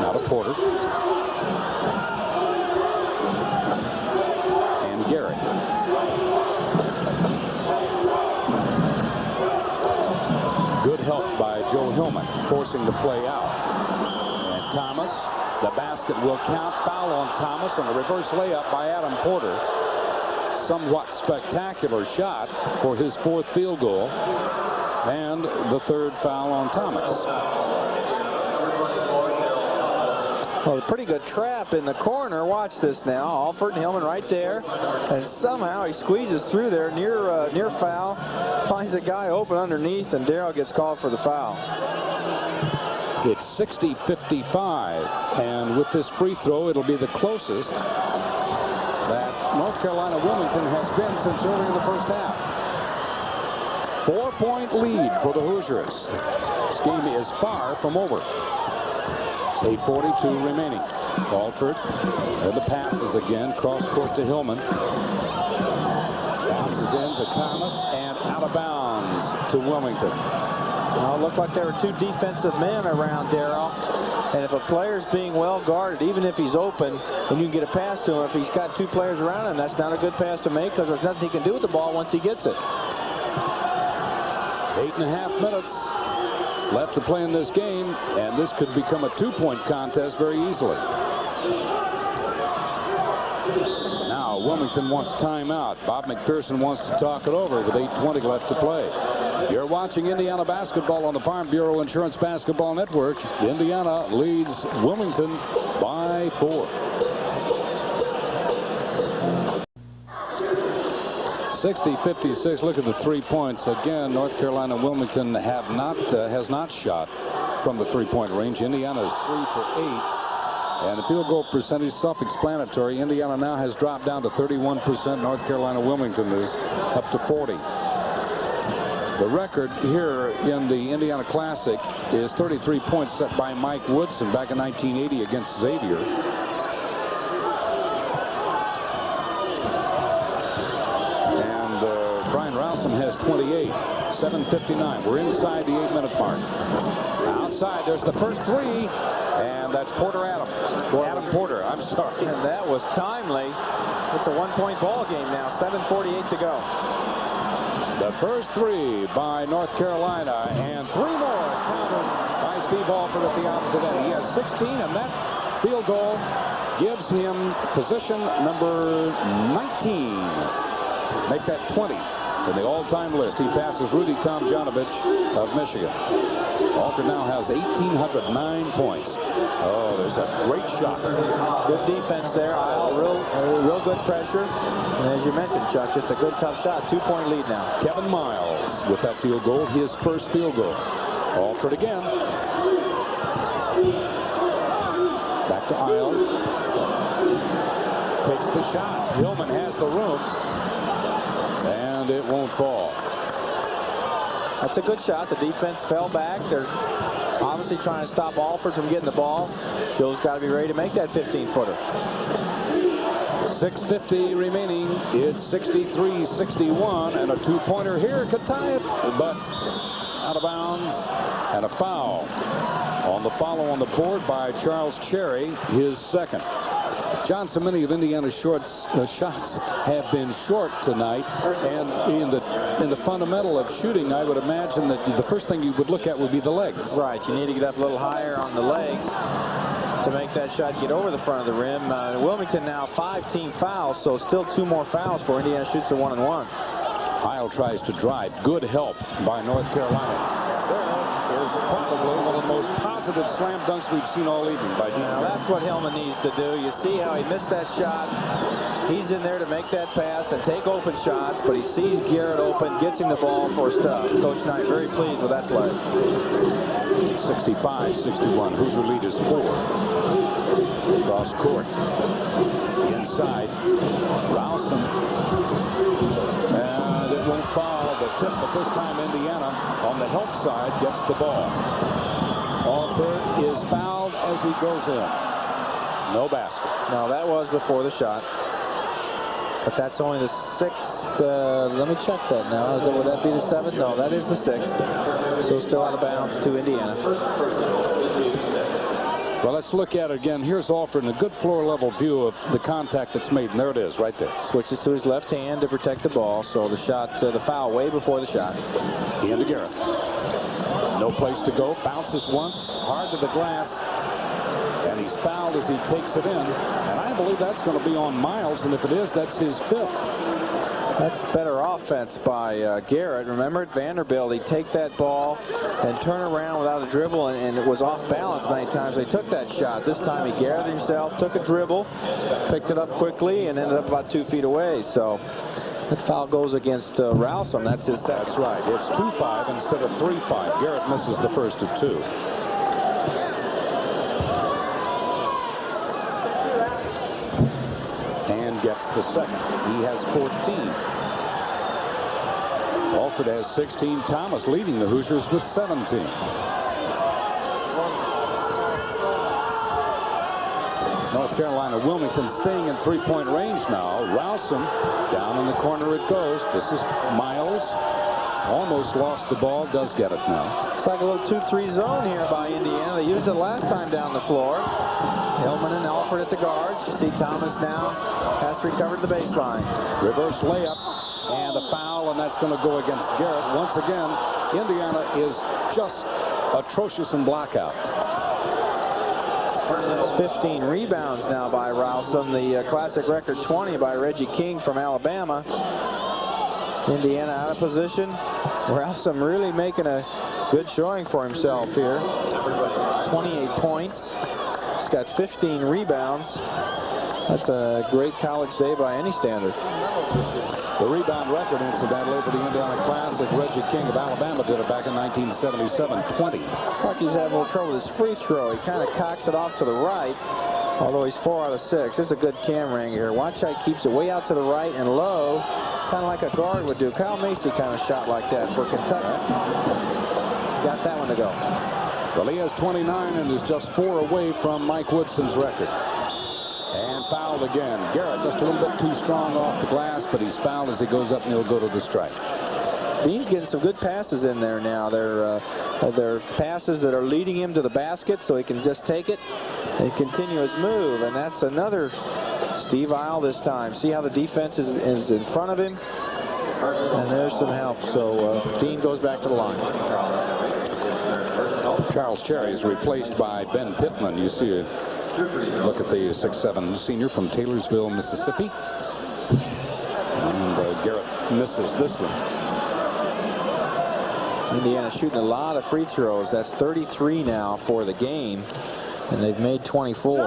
Now to Porter. And Gary. Good help by Joe Hillman, forcing the play out. And Thomas, the basket will count. Foul on Thomas, and a reverse layup by Adam Porter. Somewhat spectacular shot for his 4th field goal. And the 3rd foul on Thomas. Well, a pretty good trap in the corner. Watch this now. Alford and Hillman right there. And somehow he squeezes through there near foul. Finds a guy open underneath, and Darrell gets called for the foul. It's 60-55. And with this free throw, it'll be the closest that North Carolina Wilmington has been since early in the first half. 4-point lead for the Hoosiers. This game is far from over. 8:42 remaining. Alford, and the passes again. Cross court to Hillman. Bounces in to Thomas and out of bounds to Wilmington. Well, it looked like there were 2 defensive men around Darrell. And if a player's being well guarded, even if he's open, and you can get a pass to him, if he's got 2 players around him, that's not a good pass to make because there's nothing he can do with the ball once he gets it. 8.5 minutes left to play in this game, and this could become a 2-point contest very easily. Now Wilmington wants timeout. Bob McPherson wants to talk it over with 8:20 left to play. You're watching Indiana basketball on the Farm Bureau Insurance Basketball Network. Indiana leads Wilmington by 4. 60-56. Look at the 3 points again. North Carolina and Wilmington has not shot from the 3-point range. Indiana is 3 for 8, and the field goal percentage self-explanatory. Indiana now has dropped down to 31%. North Carolina Wilmington is up to 40. The record here in the Indiana Classic is 33 points set by Mike Woodson back in 1980 against Xavier. Has 28. 7:59. We're inside the 8-minute mark. Outside, there's the first 3, and that's Adam Porter. I'm sorry. And that was timely. It's a 1-point ball game now. 7:48 to go. The first 3 by North Carolina, and 3 more counted by Steve Alford at the opposite end. He has 16, and that field goal gives him position number 19. Make that 20. In the all-time list, he passes Rudy Tomjanovich of Michigan. Alford now has 1,809 points. Oh, there's a great shot. Good defense there. Real good pressure. And as you mentioned, Chuck, just a good tough shot. 2-point lead now. Kevin Miles with that field goal, his first field goal. Alford again. Back to Isle. Takes the shot. Hillman has the room. And it won't fall. That's a good shot. The defense fell back. They're obviously trying to stop Alford from getting the ball. Joe's got to be ready to make that 15-footer. 6:50 remaining. It's 63-61, and a 2-pointer here could tie it, but out of bounds, and a foul. On the follow on the board by Charles Cherry, his second. John, so many of Indiana's shots have been short tonight, and in the fundamental of shooting, I would imagine that the first thing you would look at would be the legs. Right, you need to get up a little higher on the legs to make that shot get over the front of the rim. Wilmington now 5 team fouls, so still 2 more fouls for Indiana shoots the 1-and-1. Isle tries to drive. Good help by North Carolina. There is probably one of the most positive slam dunks we've seen all evening by Dean. Now that's what Hillman needs to do. You see how he missed that shot. He's in there to make that pass and take open shots, but he sees Garrett open, gets him the ball for a stop. Coach Knight very pleased with that play. 65-61. Hoosier lead is 4. Cross court. Inside. Rowson. And it won't foul the tip, but this time Indiana on the help side gets the ball. Alford is fouled as he goes in. No basket. No, that was before the shot. But that's only the 6th. Let me check that now. Would that be the 7th? No, that is the 6th. So still out of bounds to Indiana. Well, let's look at it again. Here's Alford in a good floor level view of the contact that's made. And there it is, right there. Switches to his left hand to protect the ball. So the shot, the foul way before the shot. Into Garrett. No place to go. Bounces once. Hard to the glass. And he's fouled as he takes it in. And I believe that's going to be on Miles. And if it is, that's his 5th. That's better offense by Garrett. Remember at Vanderbilt, he'd take that ball and turn around without a dribble, and it was off balance many times. They took that shot. This time he gathered himself, took a dribble, picked it up quickly, and ended up about 2 feet away. So that foul goes against Rowson. That's his 2nd. That's right. It's 2-5 instead of 3-5. Garrett misses the first of 2. And gets the 2nd. He has 14. Alford has 16. Thomas leading the Hoosiers with 17. North Carolina, Wilmington staying in 3-point range now. Rowson down in the corner it goes. This is Miles. Almost lost the ball. Does get it now. It's like a little 2-3 zone here by Indiana. They used it last time down the floor. Hillman and Alford at the guards. You see Thomas now has recovered the baseline. Reverse layup and a foul, and that's going to go against Garrett. Once again, Indiana is just atrocious in blackout. 15 rebounds now by Rowson. The classic record 20 by Reggie King from Alabama. Indiana out of position. Rowson really making a good showing for himself here. 28 points. He's got 15 rebounds. That's a great college day by any standard. The rebound record, incidentally, for the Indiana Classic, Reggie King of Alabama did it back in 1977, 20. Looks like he's having a little trouble with his free throw. He kind of cocks it off to the right, although he's 4 out of 6. This is a good camera angle here. Watch how he keeps it way out to the right and low, kind of like a guard would do. Kyle Macy kind of shot like that for Kentucky. Got that one to go. Well, he has 29 and is just 4 away from Mike Woodson's record. And fouled again. Garrett just a little bit too strong off the glass, but he's fouled as he goes up and he'll go to the strike. Dean's getting some good passes in there now. They're passes that are leading him to the basket so he can just take it and continue his move. And that's another Steve Isle this time. See how the defense is in front of him? And there's some help. So Dean goes back to the line. Charles Cherry is replaced by Ben Pittman. You see look at the 6'7" senior from Taylorsville, Mississippi. And Garrett misses this one. Indiana shooting a lot of free throws. That's 33 now for the game. And they've made 24.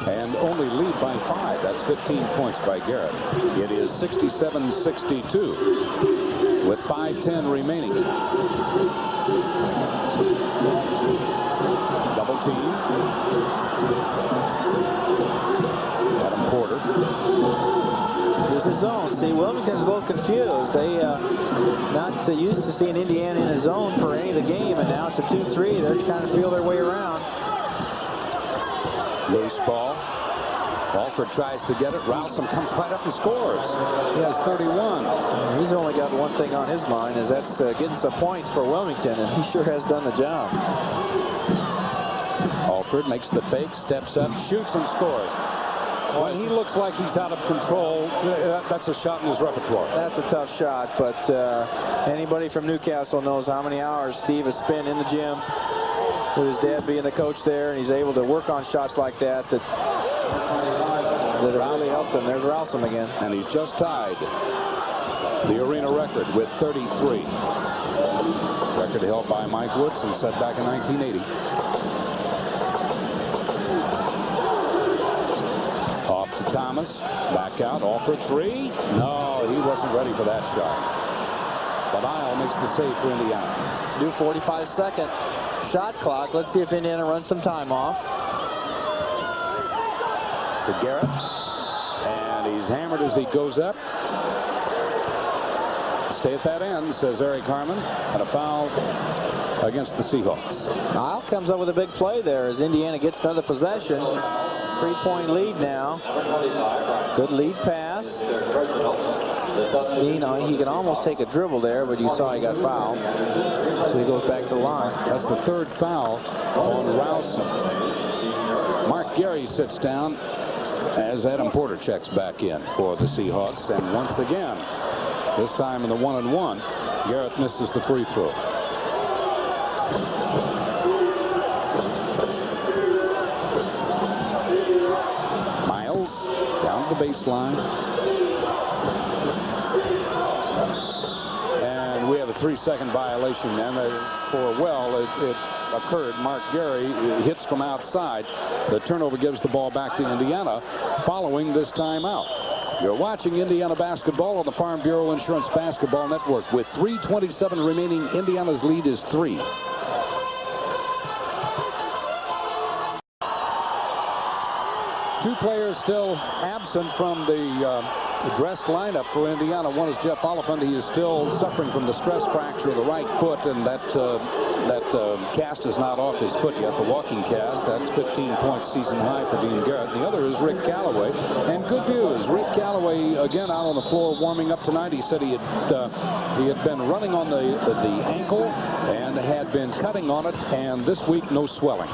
And only lead by 5. That's 15 points by Garrett. It is 67-62 with 5:10 remaining. Double team. Adam Porter. Here's the zone. See, Wilmington's a little confused. They not used to seeing Indiana in a zone for any of the game, and now it's a 2-3. They're trying to feel their way around. Loose ball. Alford tries to get it. Rowson comes right up and scores. He has 31. He's only got one thing on his mind, is that's getting some points for Wilmington, and he sure has done the job. Alford makes the fake, steps up, shoots and scores. When he looks like he's out of control, that's a shot in his repertoire. That's a tough shot, but anybody from Newcastle knows how many hours Steve has spent in the gym with his dad being the coach there, and he's able to work on shots like that that have really helped him. There's Rowson again. And he's just tied the arena record with 33. Record held by Mike Woodson, set back in 1980. Off To Thomas. Back out. Alford three. No, he wasn't ready for that shot. But Isle makes the save for Indiana. New 45-second shot clock. Let's see if Indiana runs some time off. To Garrett. And he's hammered as he goes up. Stay at that end, says Eric Harmon. And a foul against the Seahawks. Isle comes up with a big play there as Indiana gets another possession. 3-point lead now. Good lead pass. You know, he can almost take a dribble there, but you saw he got fouled. So he goes back to the line. That's the third foul on Rowson. Mark Gary sits down as Adam Porter checks back in for the Seahawks. And once again, this time in the 1-and-1, Garrett misses the free throw. Miles down the baseline. And we have a 3-second violation. And it occurred. Mark Gary hits from outside. The turnover gives the ball back to Indiana following this timeout. You're watching Indiana basketball on the Farm Bureau Insurance Basketball Network. With 3:27 remaining, Indiana's lead is 3. Two players still absent from the dressed lineup for Indiana. One is Jeff Oliphant. He is still suffering from the stress fracture of the right foot, and that cast is not off his foot yet, the walking cast. That's 15-point season high for Dean Garrett. The other is Rick Callaway. And good news, Rick Callaway again out on the floor warming up tonight. He said he had been running on the ankle and had been cutting on it, and this week no swelling.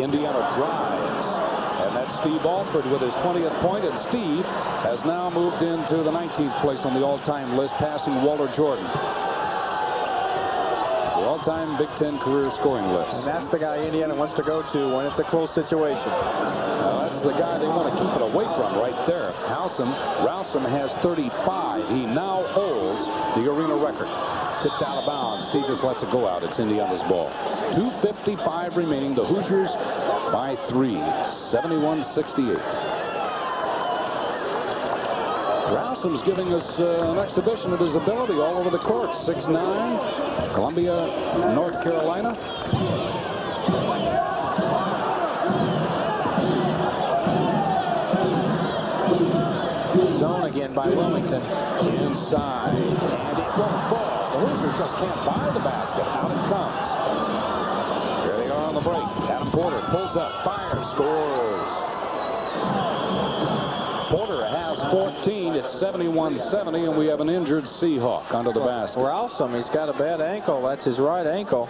Indiana drives. And that's Steve Alford with his 20th point, and Steve has now moved into the 19th place on the all-time list, passing Walter Jordan. The all-time Big Ten career scoring list. And that's the guy Indiana wants to go to when it's a close situation. Now that's the guy they want to keep it away from right there. Rowson has 35. He now holds the arena record. Tipped out of bounds. Steve just lets it go out. It's Indiana's ball. 2:55 remaining. The Hoosiers by 3. 71-68. Rowson's giving us an exhibition of his ability all over the court. 6'9", Columbia, North Carolina. Zone again by Wilmington. Inside. And it won't fall. The Hoosiers just can't buy the basket. Out it comes. Here they are on the break. Adam Porter pulls up, fires, scores. Porter has 14. It's 71-70, and we have an injured Seahawk under the basket. Rowson, he's got a bad ankle. That's his right ankle.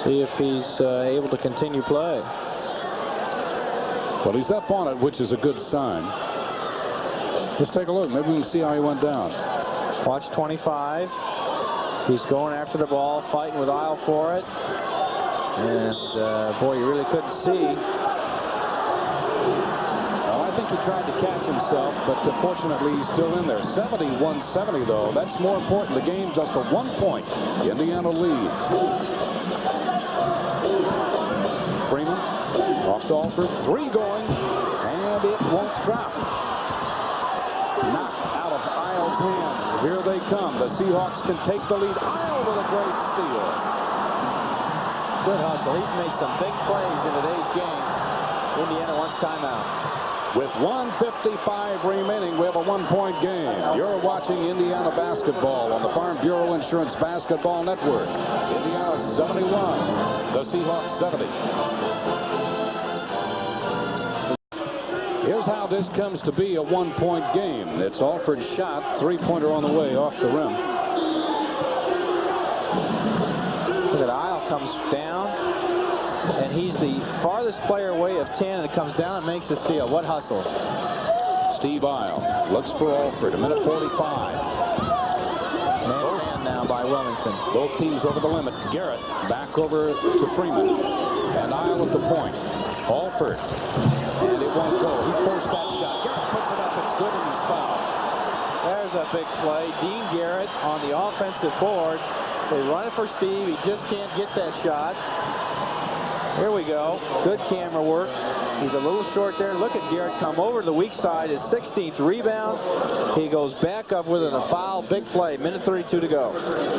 See if he's able to continue play. Well, he's up on it, which is a good sign. Let's take a look. Maybe we can see how he went down. Watch 25. He's going after the ball, fighting with Isle for it. And, boy, you really couldn't see. Well, I think he tried to catch himself, but fortunately he's still in there. 71-70, though. That's more important. The game just a 1 point. Indiana lead. Freeman off to Alford. 3 going, and it won't drop. Knocked out of Isle's hands. Here they come. The Seahawks can take the lead. Isle with a great steal. Good hustle. He's made some big plays in today's game. Indiana wants timeout. With 1:55 remaining, we have a 1-point game. You're watching Indiana basketball on the Farm Bureau Insurance Basketball Network. Indiana 71, the Seahawks 70. Here's how this comes to be a 1-point game. It's Alford's shot, 3-pointer on the way off the rim. Look at Isle comes down, and he's the farthest player away of 10, and it comes down and makes the steal. What hustle. Steve Isle looks for Alford, 1:45. Man now by Wilmington. Both teams over the limit. Garrett back over to Freeman, and Isle at the point. Alford. And it won't go. He forced that shot. Garrett puts it up. It's good, and he's fouled. There's a big play. Dean Garrett on the offensive board. They run it for Steve. He just can't get that shot. Here we go. Good camera work. He's a little short there. Look at Garrett come over to the weak side. His 16th rebound. He goes back up with a foul. Big play. Minute 32 to go.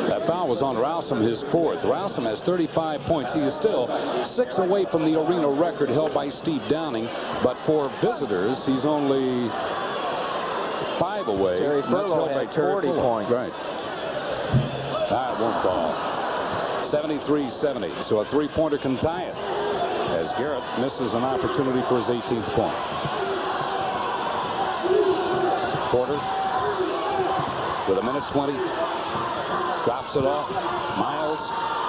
That foul was on Rowsome, his 4th. Rowsome has 35 points. He is still 6 away from the arena record held by Steve Downing. But for visitors, he's only 5 away. Terry Furlow had 40 points. Right. That won't fall. 73-70. So a three-pointer can tie it, as Garrett misses an opportunity for his 18th point. Porter with a minute 20. Drops it off. Miles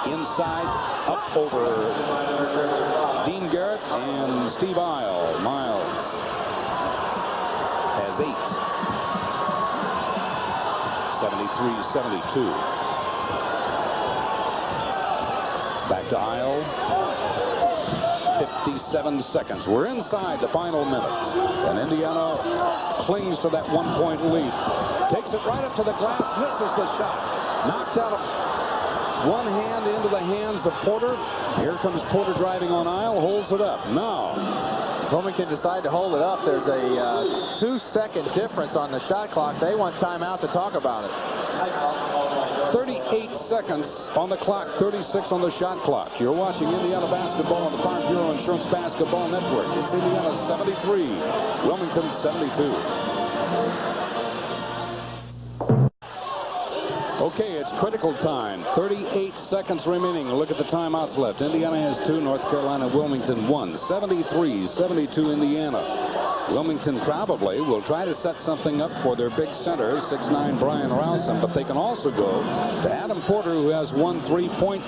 inside. Up over Dean Garrett and Steve Isle. Miles has 8. 73-72. Back to Isle. 57 seconds. We're inside the final minute. And Indiana clings to that 1-point lead. Takes it right up to the glass. Misses the shot. Knocked out of one hand into the hands of Porter. Here comes Porter driving on Isle. Holds it up. Now, Wilmington decided to hold it up. There's a 2-second difference on the shot clock. They want timeout to talk about it. 38 seconds on the clock, 36 on the shot clock. You're watching Indiana basketball on the Farm Bureau Insurance Basketball Network. It's Indiana 73, Wilmington 72. Okay, it's critical time. 38 seconds remaining. Look at the timeouts left. Indiana has 2, North Carolina, Wilmington 1. 73-72 Indiana. Wilmington probably will try to set something up for their big center, 6'9" Brian Rowsome, but they can also go to Adam Porter, who has 1 3-point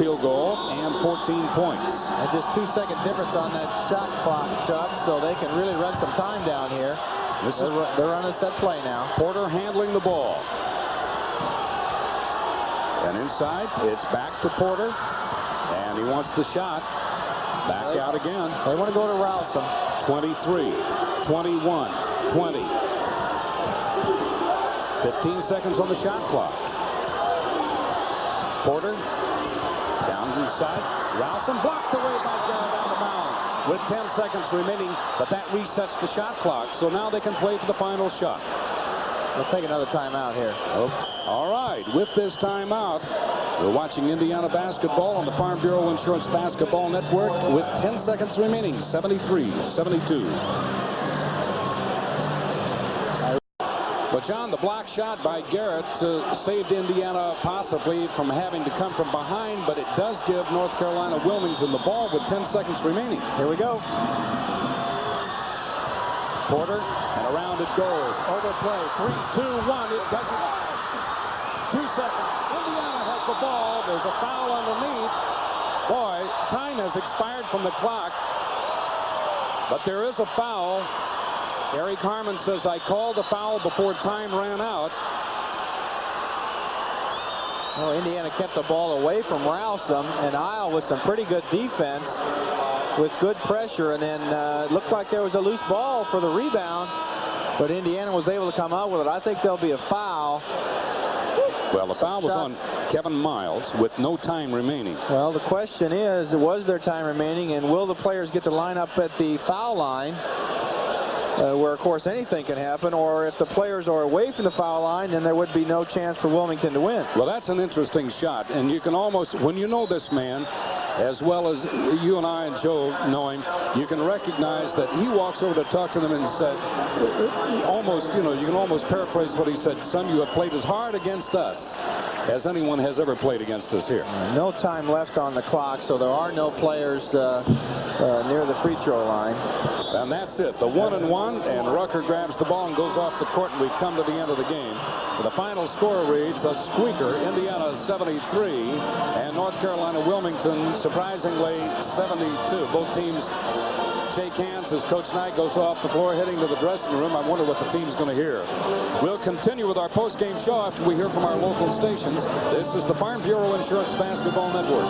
field goal and 14 points. That's just 2-second difference on that shot clock, Chuck, so they can really run some time down here. They're running a set play now. Porter handling the ball. And inside, it's back to Porter, and he wants the shot. Back out again. They want to go to Rowsome. 23, 21, 20. 15 seconds on the shot clock. Porter down inside. Rowsome blocked away by Garrett out of bounds with 10 seconds remaining, but that resets the shot clock, so now they can play for the final shot. We'll take another timeout here. All right, with this timeout, we're watching Indiana basketball on the Farm Bureau Insurance Basketball Network with 10 seconds remaining, 73-72. But, John, the block shot by Garrett saved Indiana possibly from having to come from behind, but it does give North Carolina Wilmington the ball with 10 seconds remaining. Here we go. Porter, and around it goes. Overplay, 3, 2, 1. It doesn't. 2 seconds. Indiana has the ball. There's a foul underneath. Boy, time has expired from the clock. But there is a foul. Eric Harmon says, I called the foul before time ran out. Well, Indiana kept the ball away from Rowsome, and Isle with some pretty good defense with good pressure, and then it looked like there was a loose ball for the rebound, but Indiana was able to come out with it. I think there'll be a foul. Well, the foul was on Kevin Miles with no time remaining. Well, the question is, was there time remaining, and will the players get to line up at the foul line, where, of course, anything can happen, or if the players are away from the foul line, then there would be no chance for Wilmington to win. Well, that's an interesting shot, and you can almost, when you know this man, as well as you and I and Joe know him, you can recognize that he walks over to talk to them and said, almost, you know, you can almost paraphrase what he said, son, you have played as hard against us as anyone has ever played against us here. No time left on the clock, so there are no players near the free throw line. And that's it, the 1-and-1, and Rucker grabs the ball and goes off the court, and we come to the end of the game. The final score reads a squeaker, Indiana 73, and North Carolina Wilmington, surprisingly, 72. Both teams shake hands as Coach Knight goes off the floor, heading to the dressing room. I wonder what the team's going to hear. We'll continue with our post-game show after we hear from our local stations. This is the Farm Bureau Insurance Basketball Network.